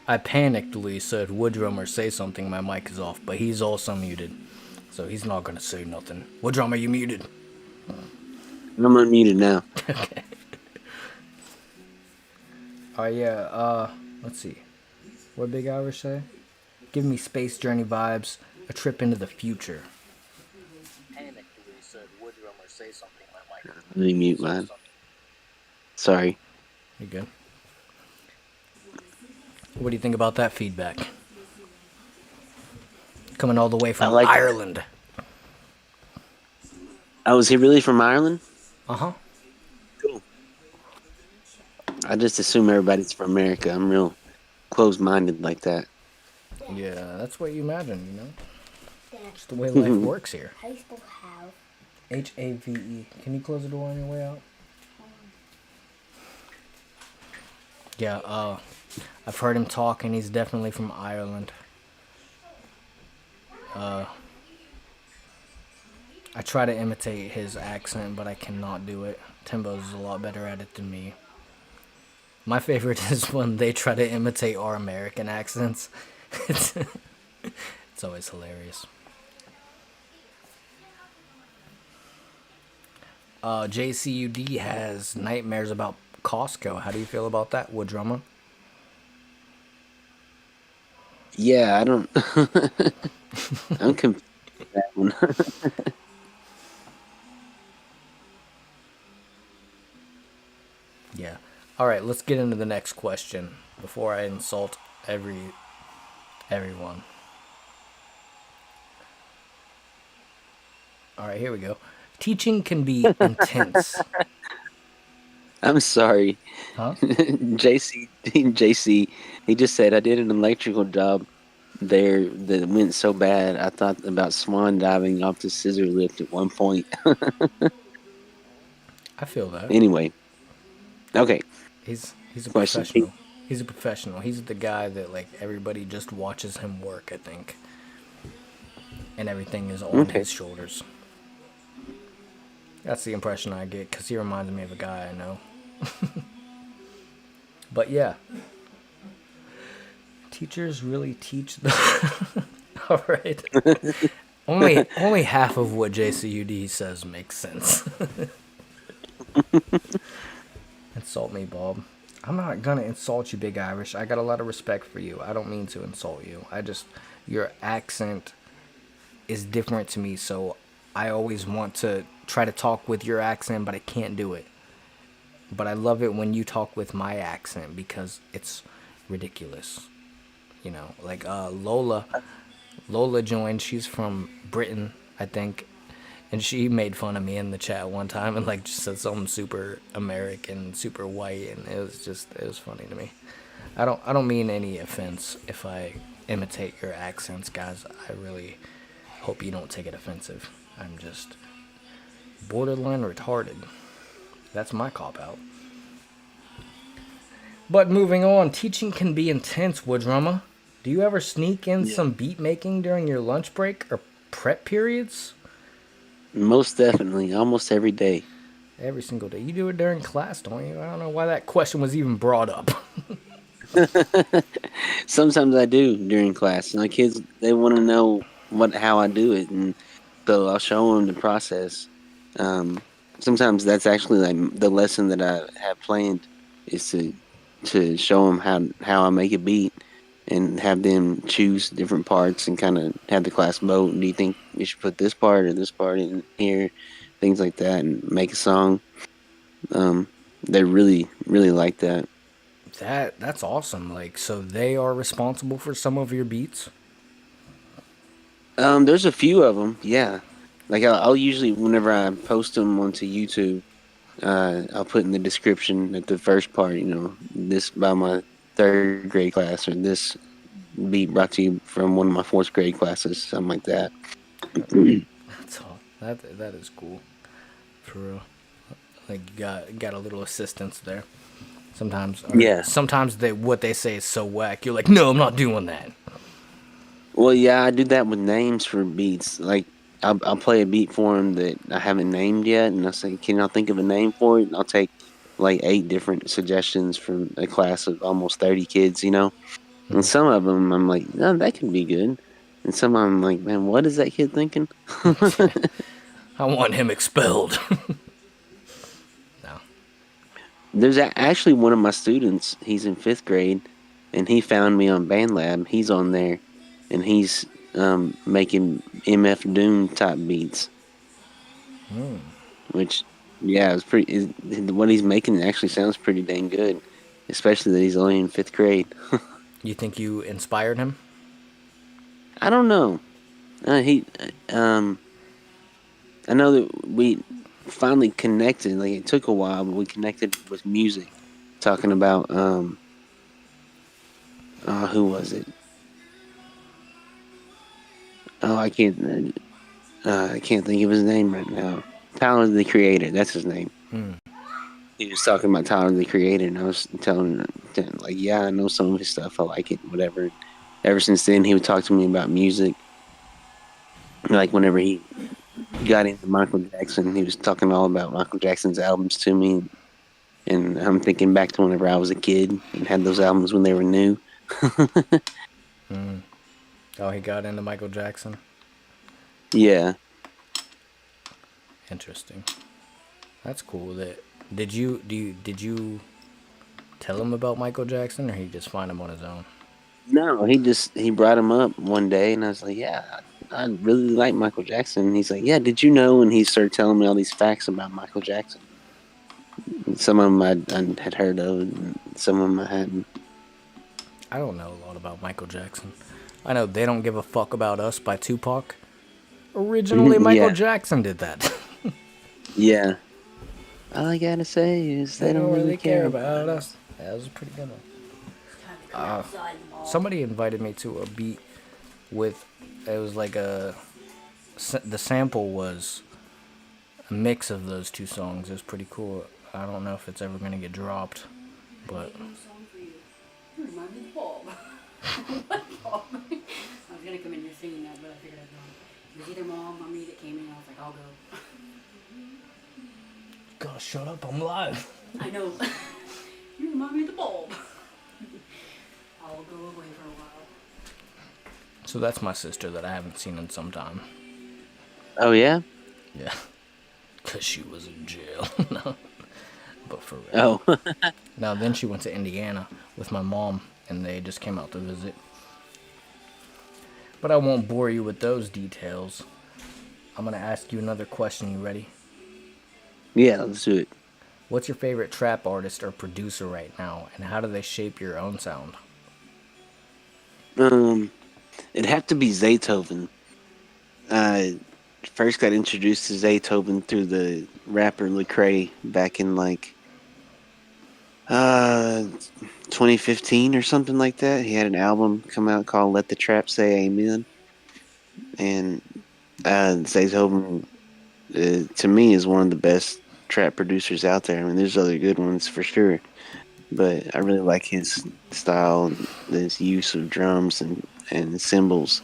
[SPEAKER 1] I panickedly said, Woodrummer, say something, my mic is off, but he's also muted. So he's not gonna say nothing. Woodrummer, you muted.
[SPEAKER 2] I'm unmuted now.
[SPEAKER 1] Oh yeah, let's see. What Big Irish say? Give me space journey vibes, a trip into the future. Panickedly said, Woodrummer, say something, my mic.
[SPEAKER 2] Let me mute mine. Sorry.
[SPEAKER 1] You good? What do you think about that feedback? Coming all the way from Ireland.
[SPEAKER 2] Oh, is he really from Ireland?
[SPEAKER 1] Uh-huh.
[SPEAKER 2] Cool. I just assume everybody's from America. I'm real closed-minded like that.
[SPEAKER 1] Yeah, that's what you imagine, you know? Just the way life works here.
[SPEAKER 4] How do you spell have?
[SPEAKER 1] H-A-V-E. Can you close the door on your way out? Yeah, I've heard him talk, and he's definitely from Ireland. I try to imitate his accent, but I cannot do it. Timbo's a lot better at it than me. My favorite is when they try to imitate our American accents. It's always hilarious. JCUD has nightmares about Costco. How do you feel about that, Woodrummer?
[SPEAKER 2] Yeah, I don't. I'm confused with that one.
[SPEAKER 1] Yeah. All right, let's get into the next question before I insult everyone. All right, here we go. Teaching can be intense.
[SPEAKER 2] I'm sorry.
[SPEAKER 1] Huh?
[SPEAKER 2] JC, he just said, I did an electrical job there that went so bad, I thought about swan diving off the scissor lift at one point.
[SPEAKER 1] I feel that.
[SPEAKER 2] Anyway. Okay.
[SPEAKER 1] He's a
[SPEAKER 2] Question.
[SPEAKER 1] professional. He's a professional. He's the guy that like everybody just watches him work, I think. And everything is on his shoulders. That's the impression I get, because he reminds me of a guy I know. But yeah. Teachers really teach the... Alright. only half of what JCUD says makes sense. Insult me, Bob. I'm not gonna insult you, Big Irish. I got a lot of respect for you. I don't mean to insult you. Your accent is different to me, so I always want to try to talk with your accent, but I can't do it. But I love it when you talk with my accent because it's ridiculous. You know, like Lola joined. She's from Britain, I think. And she made fun of me in the chat one time and like just said something super American, super white, and it was funny to me. I don't mean any offense if I imitate your accents, guys. I really hope you don't take it offensive. I'm just borderline retarded. That's my cop out. But moving on, teaching can be intense, Woodrummer. Do you ever sneak in some beat making during your lunch break or prep periods?
[SPEAKER 2] Most definitely. Almost every day.
[SPEAKER 1] Every single day. You do it during class, don't you? I don't know why that question was even brought up.
[SPEAKER 2] Sometimes I do during class. My kids, they want to know how I do it, and so I'll show them the process. Sometimes that's actually like the lesson that I have planned is to show them how I make a beat and have them choose different parts and kind of have the class vote. Do you think we should put this part or this part in here? Things like that, and make a song. They really, really like that.
[SPEAKER 1] That's awesome. Like, so they are responsible for some of your beats?
[SPEAKER 2] There's a few of them, yeah. Like I'll usually, whenever I post them onto YouTube, I'll put in the description at the first part, this by my third grade class, or this beat brought to you from one of my fourth grade classes, something like that.
[SPEAKER 1] That's all. That is cool, for real. Like you got a little assistance there. Sometimes, Sometimes what they say is so whack. You're like, no, I'm not doing that.
[SPEAKER 2] Well, yeah, I do that with names for beats. Like I'll play a beat for them that I haven't named yet, and I say, can y'all think of a name for it? And I'll take like 8 different suggestions from a class of almost 30 kids, And
[SPEAKER 1] Mm.
[SPEAKER 2] some of them I'm like, no, that could be good. And some of them I'm like, man, what is that kid thinking?
[SPEAKER 1] I want him expelled. No.
[SPEAKER 2] There's actually one of my students, he's in 5th grade, and he found me on BandLab. He's on there, and he's making MF Doom type beats, which, yeah, it's what he's making actually sounds pretty dang good, especially that he's only in 5th grade.
[SPEAKER 1] You think you inspired him?
[SPEAKER 2] I don't know. Um, I know that we finally connected. Like it took a while, but we connected with music, talking about who was it? Oh, I can't think of his name right now. Tyler the Creator, that's his name. He was talking about Tyler the Creator, and I was telling him, like, yeah, I know some of his stuff. I like it, whatever. Ever since then, he would talk to me about music. Like whenever he got into Michael Jackson, he was talking all about Michael Jackson's albums to me. And I'm thinking back to whenever I was a kid and had those albums when they were new.
[SPEAKER 1] Oh, he got into Michael Jackson.
[SPEAKER 2] Yeah.
[SPEAKER 1] Interesting. That's cool. Did you tell him about Michael Jackson, or he just find him on his own?
[SPEAKER 2] No, he brought him up one day, and I was like, yeah, I really like Michael Jackson. And he's like, yeah, did you know? And he started telling me all these facts about Michael Jackson. And some of them I had heard of, and some of them I hadn't.
[SPEAKER 1] I don't know a lot about Michael Jackson. I know They Don't Give a Fuck About Us by Tupac. Originally, Michael
[SPEAKER 2] Yeah,
[SPEAKER 1] Jackson did that.
[SPEAKER 2] yeah. All I gotta say is they don't really care about
[SPEAKER 1] us. That was a pretty good one. Somebody invited me to a beat with, it was like the sample was a mix of those two songs. It was pretty cool. I don't know if it's ever gonna get dropped, but
[SPEAKER 4] You remind me of Bob. What Bob? I was gonna come in here singing that, but I figured I'd go. It was either mom or me that came in. I was like, I'll go.
[SPEAKER 1] gotta shut up. I'm live.
[SPEAKER 4] I know. You remind me of the bulb. I'll go away for a while.
[SPEAKER 1] So that's my sister that I haven't seen in some time.
[SPEAKER 2] Oh yeah.
[SPEAKER 1] Yeah, cause she was in jail. No, but for real.
[SPEAKER 2] Oh.
[SPEAKER 1] Now then she went to Indiana with my mom, and they just came out to visit. But I won't bore you with those details. I'm gonna ask you another question. You ready?
[SPEAKER 2] Yeah, let's do it.
[SPEAKER 1] What's your favorite trap artist or producer right now, and how do they shape your own sound?
[SPEAKER 2] It'd have to be Zaytoven. I first got introduced to Zaytoven through the rapper Lecrae back in like 2015 or something like that. He had an album come out called "Let the Trap Say Amen," and Zaytoven, to me, is one of the best trap producers out there. I mean, there's other good ones for sure, but I really like his style and his use of drums and cymbals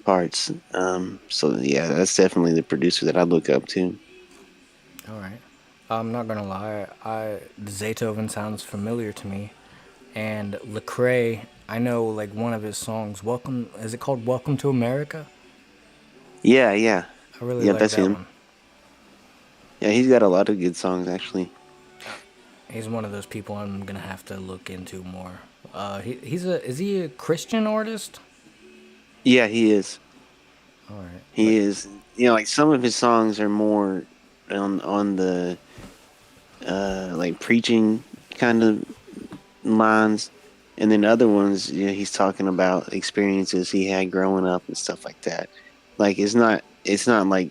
[SPEAKER 2] parts. So yeah, that's definitely the producer that I look up to.
[SPEAKER 1] All right. I'm not gonna lie. Zaytoven sounds familiar to me, and Lecrae. I know like one of his songs. Welcome. Is it called "Welcome to America"?
[SPEAKER 2] Yeah, yeah,
[SPEAKER 1] I really
[SPEAKER 2] yeah.
[SPEAKER 1] like
[SPEAKER 2] That's
[SPEAKER 1] that
[SPEAKER 2] him.
[SPEAKER 1] one.
[SPEAKER 2] Yeah, he's got a lot of good songs actually.
[SPEAKER 1] He's one of those people I'm gonna have to look into more. Is he a Christian artist?
[SPEAKER 2] Yeah, he is.
[SPEAKER 1] All right.
[SPEAKER 2] He is. Like some of his songs are more on the like preaching kind of lines, and then other ones, he's talking about experiences he had growing up and stuff like that. Like it's not like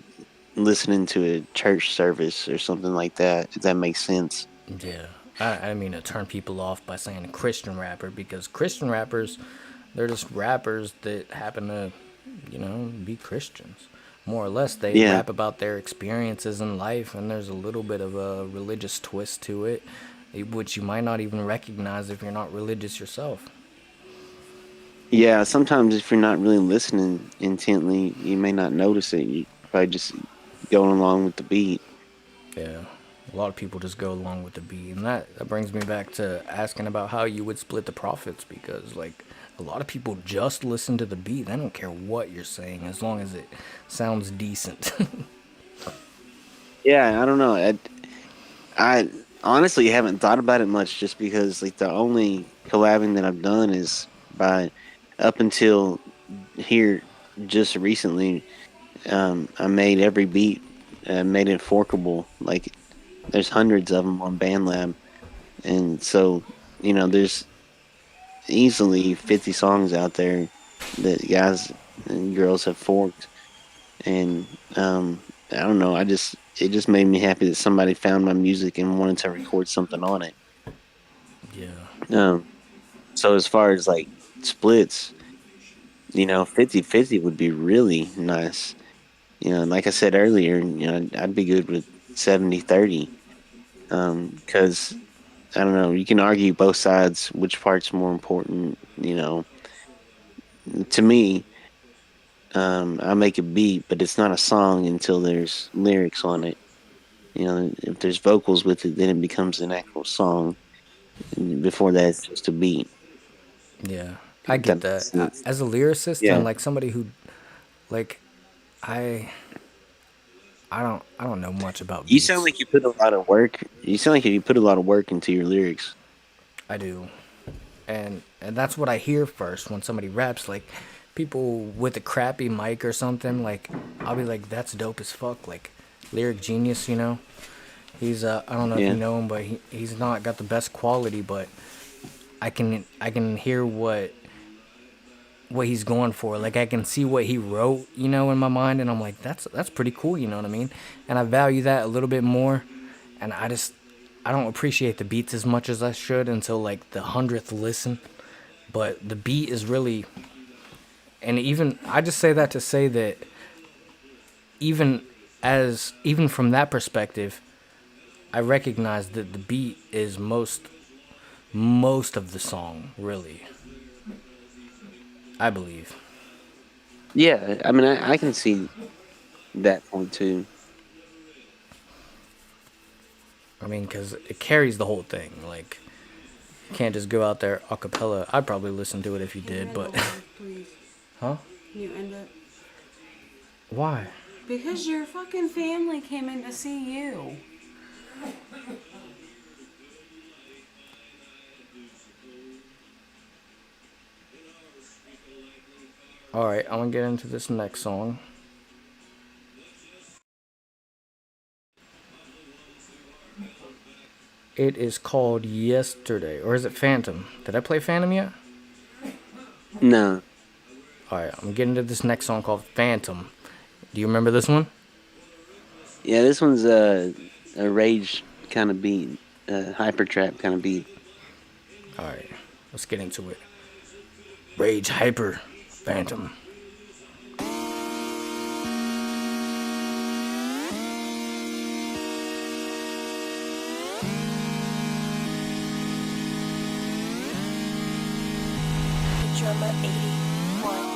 [SPEAKER 2] listening to a church service or something like that. If that makes sense.
[SPEAKER 1] Yeah. I mean to turn people off by saying a Christian rapper, because Christian rappers, they're just rappers that happen to, be Christians. More or less, they
[SPEAKER 2] Yeah.
[SPEAKER 1] rap about their experiences in life, and there's a little bit of a religious twist to it, which you might not even recognize if you're not religious yourself.
[SPEAKER 2] Yeah, sometimes if you're not really listening intently, you may not notice it. You probably just going along with the beat.
[SPEAKER 1] Yeah. A lot of people just go along with the beat, and that brings me back to asking about how you would split the profits, because like a lot of people just listen to the beat. They don't care what you're saying as long as it sounds decent.
[SPEAKER 2] Yeah, I don't know. I honestly haven't thought about it much, just because like the only collabing that I've done is by up until here just recently. I made every beat, made it forkable. Like there's hundreds of them on BandLab, and so there's easily 50 songs out there that guys and girls have forked, and I don't know. It just made me happy that somebody found my music and wanted to record something on it.
[SPEAKER 1] Yeah.
[SPEAKER 2] Um, so as far as like splits, 50-50 would be really nice. Like I said earlier, I'd be good with 70-30. Because I don't know, you can argue both sides, which part's more important. To me, I make a beat, but it's not a song until there's lyrics on it. If there's vocals with it, then it becomes an actual song. And before that, it's just a beat.
[SPEAKER 1] Yeah, I
[SPEAKER 2] If that
[SPEAKER 1] get
[SPEAKER 2] makes
[SPEAKER 1] that.
[SPEAKER 2] sense.
[SPEAKER 1] As a lyricist and
[SPEAKER 2] Yeah.
[SPEAKER 1] like somebody who, like, I, I don't know much about
[SPEAKER 2] You sound
[SPEAKER 1] beats.
[SPEAKER 2] like you put a lot of work. You sound like you put a lot of work into your lyrics.
[SPEAKER 1] I do, and that's what I hear first when somebody raps. Like, people with a crappy mic or something. Like, I'll be like, "That's dope as fuck." Like, lyric genius, you know. He's I don't know if you
[SPEAKER 2] Yeah.
[SPEAKER 1] know him, but he's not got the best quality, but I can hear what he's going for. Like I can see what he wrote, in my mind, and I'm like, that's pretty cool, you know what I mean? And I value that a little bit more. And I don't appreciate the beats as much as I should until like the 100th listen. But the beat is really, and even I just say that to say that even from that perspective, I recognize that the beat is most of the song, really. I believe.
[SPEAKER 2] Yeah. I mean, I can see that point too.
[SPEAKER 1] I mean, because it carries the whole thing. Like, you can't just go out there a cappella. I'd probably listen to it if you did, but.
[SPEAKER 4] Please.
[SPEAKER 1] Huh?
[SPEAKER 4] You end it.
[SPEAKER 1] Why?
[SPEAKER 4] Because your fucking family came in to see you.
[SPEAKER 1] Alright, I'm gonna get into this next song. It is called Yesterday. Or is it Phantom? Did I play Phantom yet?
[SPEAKER 2] No.
[SPEAKER 1] Alright, I'm getting into this next song called Phantom. Do you remember this one?
[SPEAKER 2] Yeah, this one's a rage kind of beat, hyper trap kind of beat.
[SPEAKER 1] Alright, let's get into it. Rage Hyper Phantom.
[SPEAKER 5] WOODRUMMA81.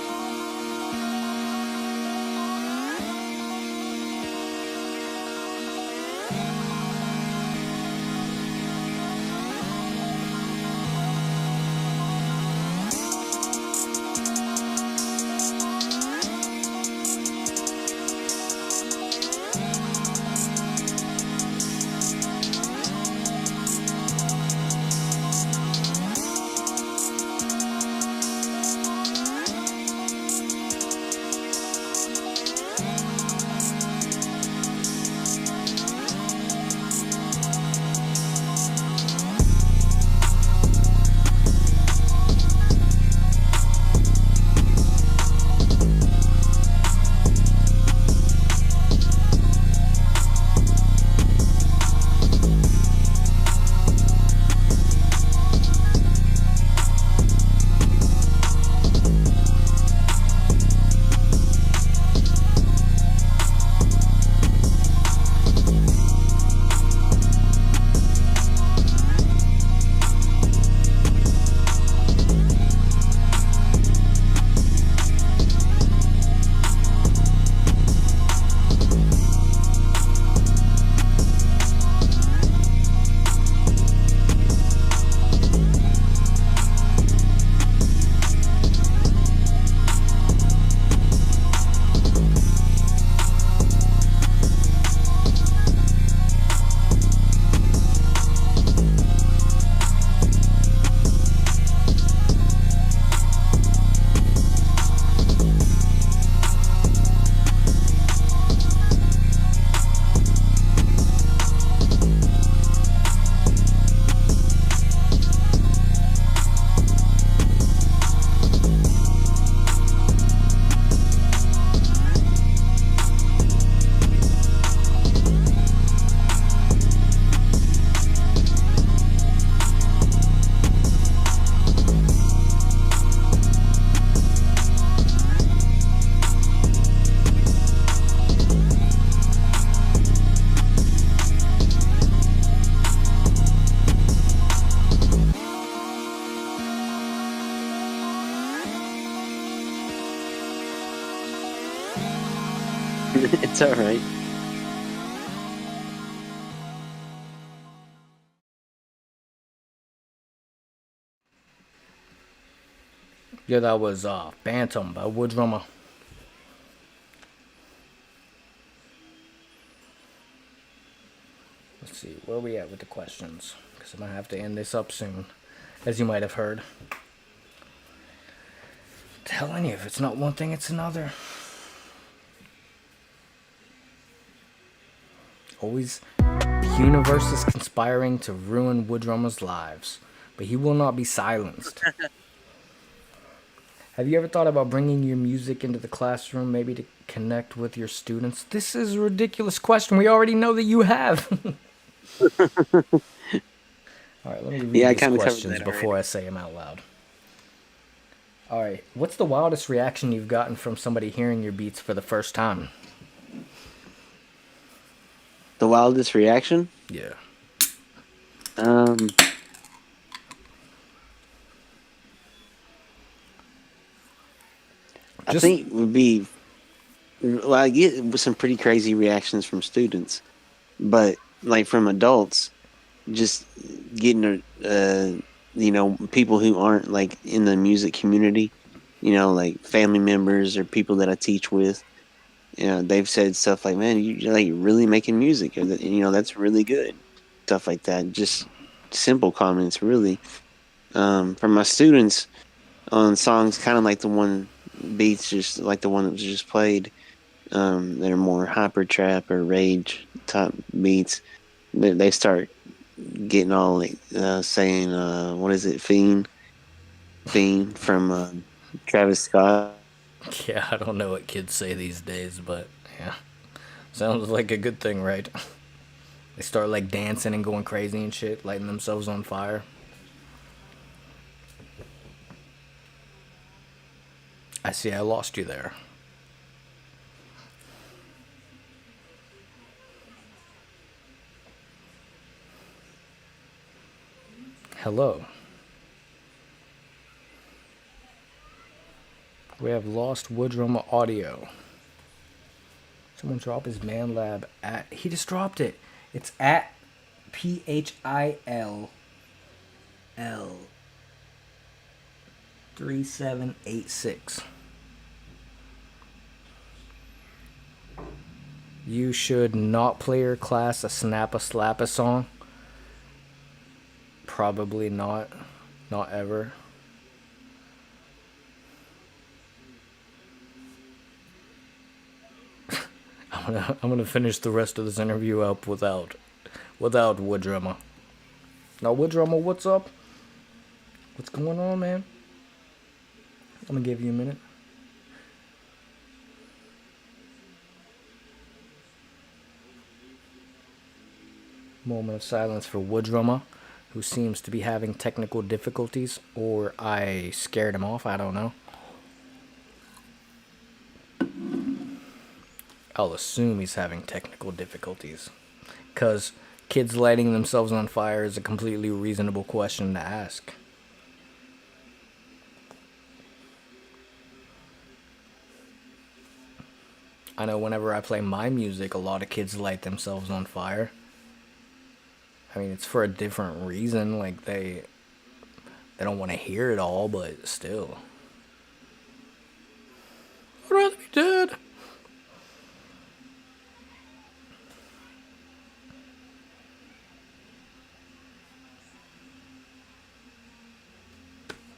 [SPEAKER 2] It's all right.
[SPEAKER 1] Yeah, that was Phantom by WOODRUMMA. Let's see, where are we at with the questions? Because I'm going to have to end this up soon, as you might have heard. Telling you, if it's not one thing, it's another. Always, the universe is conspiring to ruin WOODRUMMA's lives, but he will not be silenced. Have you ever thought about bringing your music into the classroom, maybe to connect with your students? This is a ridiculous question. We already know that you have. All right, let me read
[SPEAKER 2] Yeah, I
[SPEAKER 1] these
[SPEAKER 2] kind of covered
[SPEAKER 1] questions
[SPEAKER 2] that
[SPEAKER 1] before
[SPEAKER 2] already.
[SPEAKER 1] I say them out loud. All right, what's the wildest reaction you've gotten from somebody hearing your beats for the first time?
[SPEAKER 2] The wildest reaction?
[SPEAKER 1] Yeah.
[SPEAKER 2] Um, I
[SPEAKER 1] Just
[SPEAKER 2] think would be well, I get some pretty crazy reactions from students, but like from adults, just getting people who aren't like in the music community, like family members or people that I teach with. They've said stuff like, "Man, you're like really making music," or that, that's really good, stuff like that. Just simple comments, really. From my students on songs, kind of like the one beats, just like the one that was just played. That are more hyper trap or rage type beats. They start getting all like saying, "What is it, fiend from Travis Scott."
[SPEAKER 1] yeah, I don't know what kids say these days, but yeah, sounds like a good thing, right? They start like dancing and going crazy and shit, lighting themselves on fire. I see, I lost you there. Hello. We have lost WOODRUMMA audio. Someone drop his man lab at. He just dropped it. It's at PHILL 3786. You should not play your class a Snappa Slappa song. Probably not. Not ever. I'm gonna finish the rest of this interview up without WOODRUMMA. Now WOODRUMMA, what's up? What's going on, man? I'm gonna give you a minute. Moment of silence for WOODRUMMA, who seems to be having technical difficulties, or I scared him off, I don't know. I'll assume he's having technical difficulties, because kids lighting themselves on fire is a completely reasonable question to ask. I know whenever I play my music, a lot of kids light themselves on fire. I mean, it's for a different reason, like they don't want to hear it all, but still. I'd rather be dead.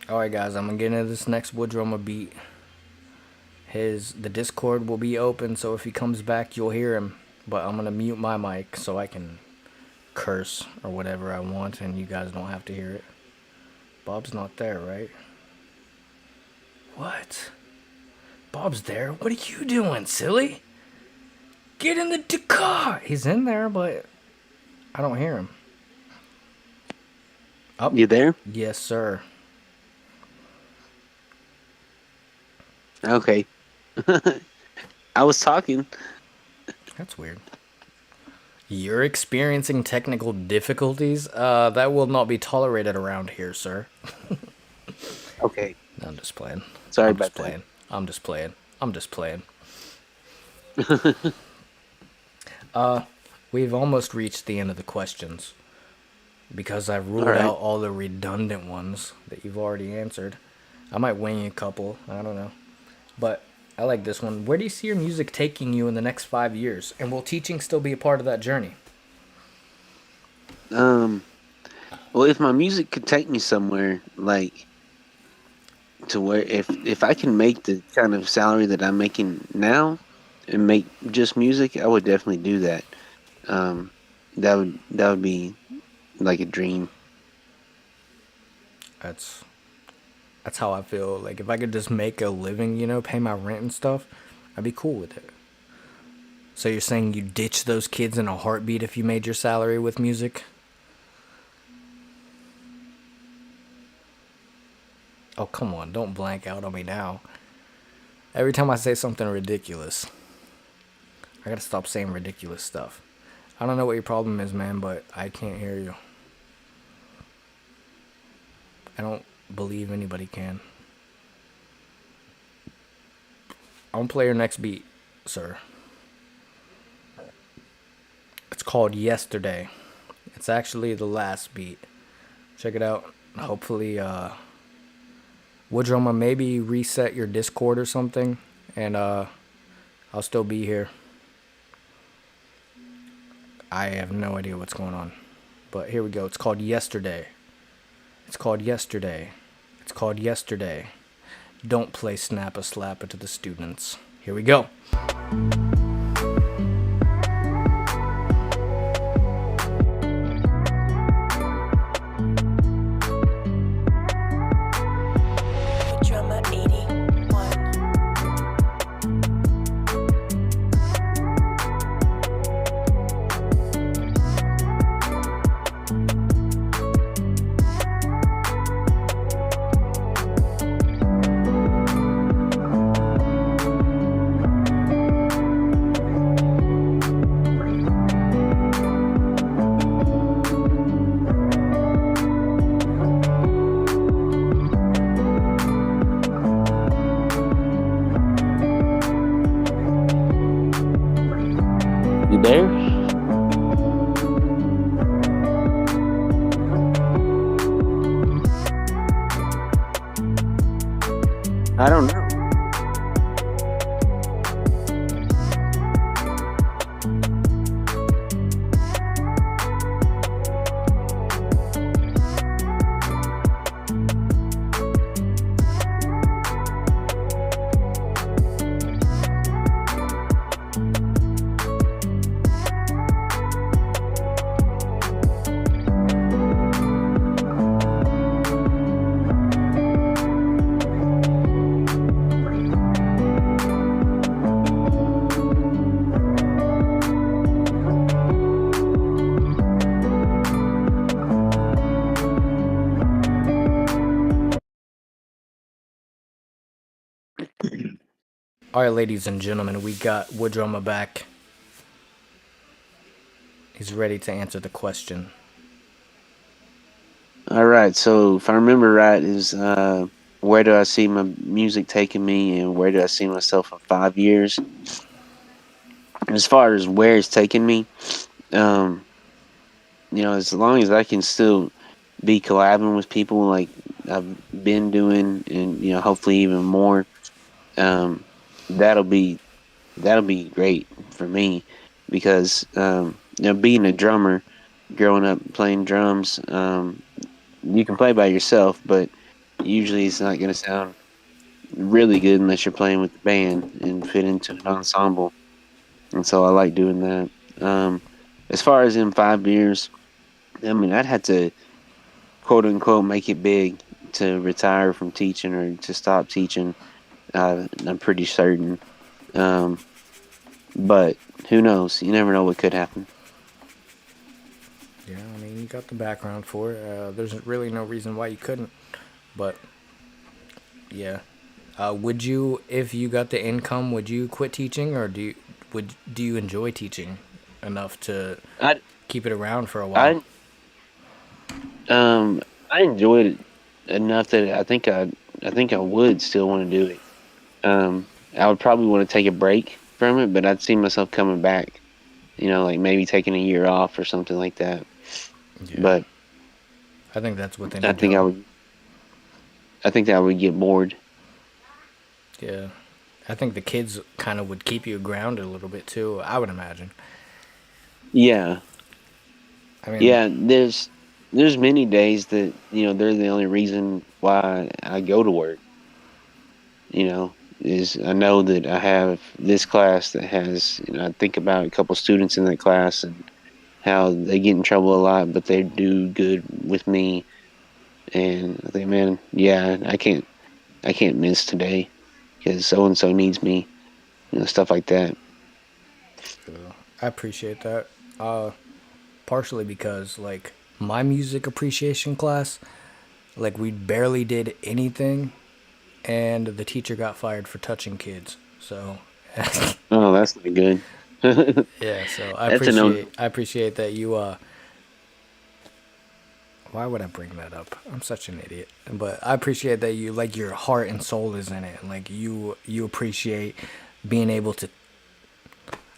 [SPEAKER 1] Alright guys, I'm gonna get into this next WOODRUMMA beat. The Discord will be open, so if he comes back you'll hear him. But I'm gonna mute my mic so I can curse or whatever I want and you guys don't have to hear it. Bob's not there, right? What? Bob's there? What are you doing, silly? Get in the car! He's in there, but I don't hear him.
[SPEAKER 2] Oh, you there?
[SPEAKER 1] Yes, sir.
[SPEAKER 2] Okay. I was talking.
[SPEAKER 1] That's weird. You're experiencing technical difficulties? That will not be tolerated around here, sir.
[SPEAKER 2] Okay.
[SPEAKER 1] No, I'm just playing.
[SPEAKER 2] Sorry
[SPEAKER 1] I'm
[SPEAKER 2] about
[SPEAKER 1] just playing. I'm just playing. I'm just playing. We've almost reached the end of the questions because I've
[SPEAKER 2] All
[SPEAKER 1] ruled
[SPEAKER 2] right.
[SPEAKER 1] out all the redundant ones that you've already answered. I might wing a couple. I don't know. But I like this one. Where do you see your music taking you in the next 5 years? And will teaching still be a part of that journey?
[SPEAKER 2] Um, well, if my music could take me somewhere, like to where if I can make the kind of salary that I'm making now and make just music, I would definitely do that. Um, that would be like a dream.
[SPEAKER 1] That's that's how I feel. Like if I could just make a living, pay my rent and stuff, I'd be cool with it. So you're saying you ditch those kids in a heartbeat if you made your salary with music? Oh, come on, don't blank out on me now. Every time I say something ridiculous, I gotta stop saying ridiculous stuff. I don't know what your problem is, man, but I can't hear you. I don't believe anybody can. I'm gonna play your next beat, sir. It's called Yesterday. It's actually the last beat. Check it out. Hopefully, Woodrumma, maybe reset your Discord or something, and I'll still be here. I have no idea what's going on. But here we go. It's called Yesterday. It's called Yesterday. It's called Yesterday. Don't play Snap a Slapper to the students. Here we go.
[SPEAKER 5] WOODRUMMA81.
[SPEAKER 2] You there? I don't know.
[SPEAKER 1] All right, ladies and gentlemen, we got Woodrumma back. He's ready to answer the question.
[SPEAKER 2] All right. So if I remember right, is where do I see my music taking me, and where do I see myself in 5 years? As far as where it's taking me, um, as long as I can still be collabing with people like I've been doing, and hopefully even more, um, that'll be that'll be great for me because being a drummer, growing up playing drums, you can play by yourself, but usually it's not going to sound really good unless you're playing with the band and fit into an ensemble. And so I like doing that. As far as in 5 years, I mean, I'd have to quote unquote make it big to retire from teaching or to stop teaching. I'm pretty certain. Um, but who knows? You never know what could happen.
[SPEAKER 1] Yeah, I mean, you got the background for it. There's really no reason why you couldn't. But, yeah. Would you, if you got the income, would you quit teaching, or do you enjoy teaching enough to
[SPEAKER 2] I
[SPEAKER 1] keep it around for a while?
[SPEAKER 2] I I enjoyed it enough that I think I would still want to do it. I would probably want to take a break from it, but I'd see myself coming back. Like maybe taking a year off or something like that.
[SPEAKER 1] Yeah.
[SPEAKER 2] But
[SPEAKER 1] I think that's within
[SPEAKER 2] I
[SPEAKER 1] a
[SPEAKER 2] think I
[SPEAKER 1] job.
[SPEAKER 2] would. I think that I would get bored.
[SPEAKER 1] Yeah. I think the kids kind of would keep you grounded a little bit too, I would imagine.
[SPEAKER 2] Yeah,
[SPEAKER 1] I mean,
[SPEAKER 2] yeah. There's many days that they're the only reason why I go to work. Is I know that I have this class that has. I think about a couple students in that class and how they get in trouble a lot, but they do good with me. And I think, man, yeah, I can't miss today because so and so needs me. Stuff like that.
[SPEAKER 1] I appreciate that. Partially because, like, my music appreciation class, like, we barely did anything, and the teacher got fired for touching kids. So,
[SPEAKER 2] Oh, that's not good.
[SPEAKER 1] yeah, so
[SPEAKER 2] That's a no.
[SPEAKER 1] I appreciate that you why would I bring that up? I'm such an idiot. But I appreciate that you, like, your heart and soul is in it, and like you appreciate being able to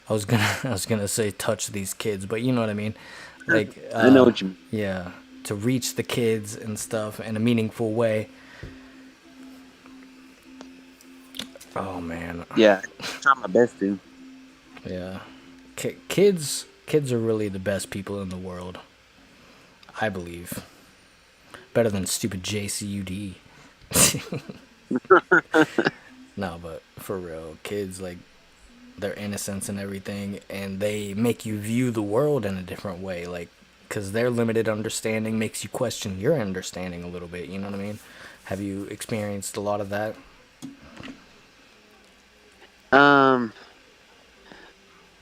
[SPEAKER 1] I was gonna say touch these kids, but you know what I mean. Like,
[SPEAKER 2] I know what you.
[SPEAKER 1] yeah, to reach the kids and stuff in a meaningful way. Oh man,
[SPEAKER 2] Yeah, I try my best to.
[SPEAKER 1] yeah. Kids are really the best people in the world. I believe better than stupid JCUD. No, but for real, kids, like, their innocence and everything, and they make you view the world in a different way, like, because their limited understanding makes you question your understanding a little bit, you know what I mean? Have you experienced a lot of that?
[SPEAKER 2] Um,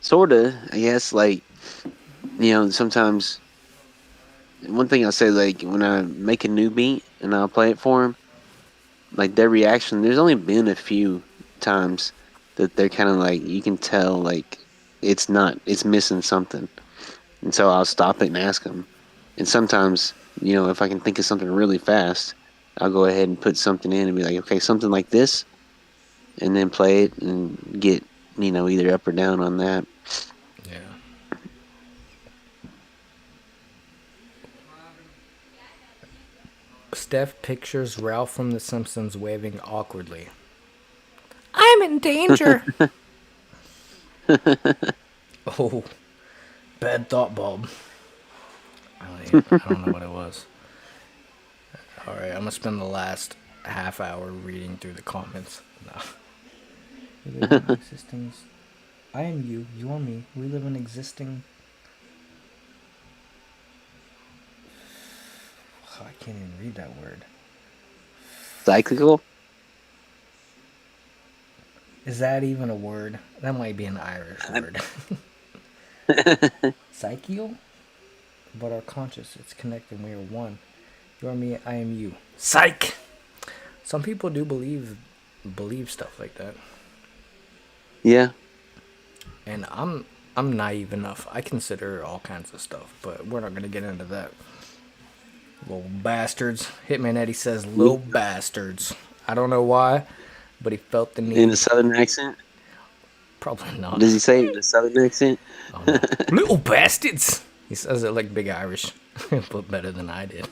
[SPEAKER 2] sorta. I guess like sometimes one thing I say like when I make a new beat and I'll play it for them, like their reaction. There's only been a few times that they're kind of like you can tell like it's missing something, and so I'll stop it and ask them. And sometimes if I can think of something really fast, I'll go ahead and put something in and be like, okay, something like this, and then play it and get either up or down on that.
[SPEAKER 1] Yeah. Steph pictures Ralph from The Simpsons waving awkwardly. I'm in danger. Oh, bad thought, Bob. I don't know what it was. All right, I'm gonna spend the last half hour reading through the comments. No. We live in existing. I am you. You are me. We live in existing. I can't even read that word.
[SPEAKER 2] Cyclical.
[SPEAKER 1] Is that even a word? That might be an Irish word. Psychial? But our conscious, it's connected. We are one. You are me. I am you. Psych. Some people do believe stuff like that.
[SPEAKER 2] Yeah.
[SPEAKER 1] And I'm naive enough. I consider all kinds of stuff, but we're not gonna get into that. Little bastards. Hitman Eddie says little bastards. I don't know why, but he felt the need.
[SPEAKER 2] In a southern accent?
[SPEAKER 1] Probably not.
[SPEAKER 2] Does he say it in a southern accent?
[SPEAKER 1] Oh, no. Little bastards. He says it like big Irish, but better than I did.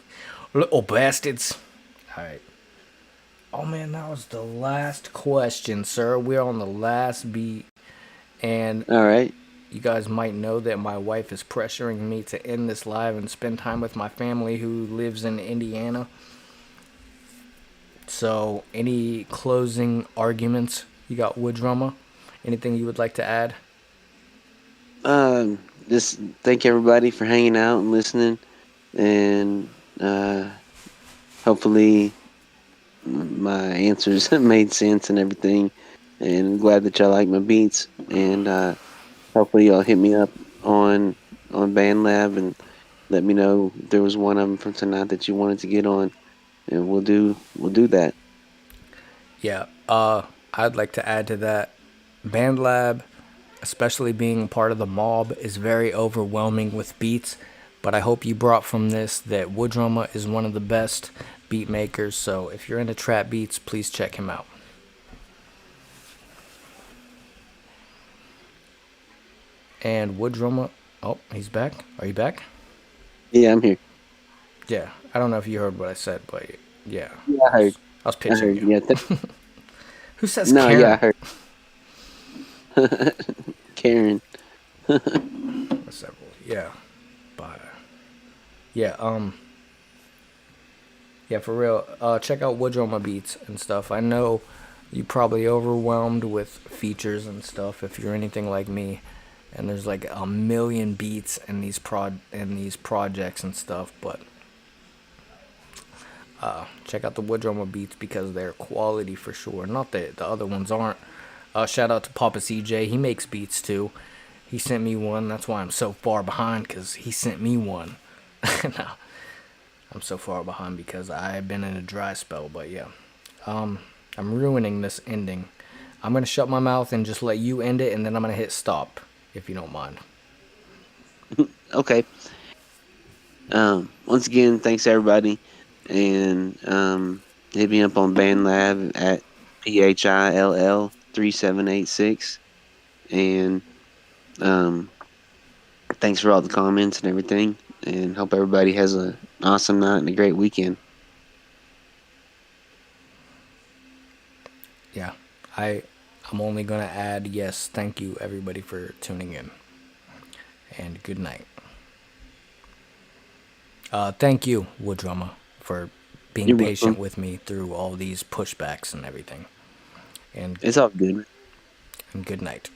[SPEAKER 1] Little bastards. All right. Oh man, that was the last question, sir. We're on the last beat, and
[SPEAKER 2] All right.
[SPEAKER 1] you guys might know that my wife is pressuring me to end this live and spend time with my family who lives in Indiana. So, any closing arguments? You got WOODRUMMA? Anything you would like to add?
[SPEAKER 2] Just thank everybody for hanging out and listening, and hopefully my answers made sense and everything. And I'm glad that y'all like my beats, and hopefully y'all hit me up on BandLab and let me know if there was one of them from tonight that you wanted to get on, and we'll do that.
[SPEAKER 1] Yeah, I'd like to add to that. BandLab, especially being part of the mob, is very overwhelming with beats. But I hope you brought from this that WOODRUMMA is one of the best beat makers. So if you're into trap beats, please check him out. And WOODRUMMA. Oh, he's back. Are you back?
[SPEAKER 2] Yeah, I'm here.
[SPEAKER 1] Yeah. I don't know if you heard what I said, but yeah.
[SPEAKER 2] Yeah, I heard.
[SPEAKER 1] I was
[SPEAKER 2] I
[SPEAKER 1] pitching
[SPEAKER 2] heard.
[SPEAKER 1] you.
[SPEAKER 2] Yeah.
[SPEAKER 1] Who says
[SPEAKER 2] No, yeah,
[SPEAKER 1] Karen?
[SPEAKER 2] I heard. Karen.
[SPEAKER 1] Several. Yeah. But yeah. Yeah, for real. Check out WOODRUMMA beats and stuff. I know you're probably overwhelmed with features and stuff if you're anything like me. And there's like a million beats in these projects and stuff, but check out the WOODRUMMA beats because they're quality for sure. Not that the other ones aren't. Shout out to Papa CJ. He makes beats too. He sent me one. That's why I'm so far behind, because he sent me one. No, I'm so far behind because I've been in a dry spell. But yeah, I'm ruining this ending. I'm gonna shut my mouth and just let you end it, and then I'm gonna hit stop if you don't mind.
[SPEAKER 2] Okay. Once again, thanks everybody, and hit me up on BandLab at PHILL3786, and thanks for all the comments and everything, and hope everybody has an awesome night and a great weekend.
[SPEAKER 1] Yeah, I'm only gonna add yes. Thank you everybody for tuning in, and good night. Thank you, WOODRUMMA, for being
[SPEAKER 2] You're
[SPEAKER 1] patient
[SPEAKER 2] welcome.
[SPEAKER 1] with me through all these pushbacks and everything. And
[SPEAKER 2] It's all good.
[SPEAKER 1] good night.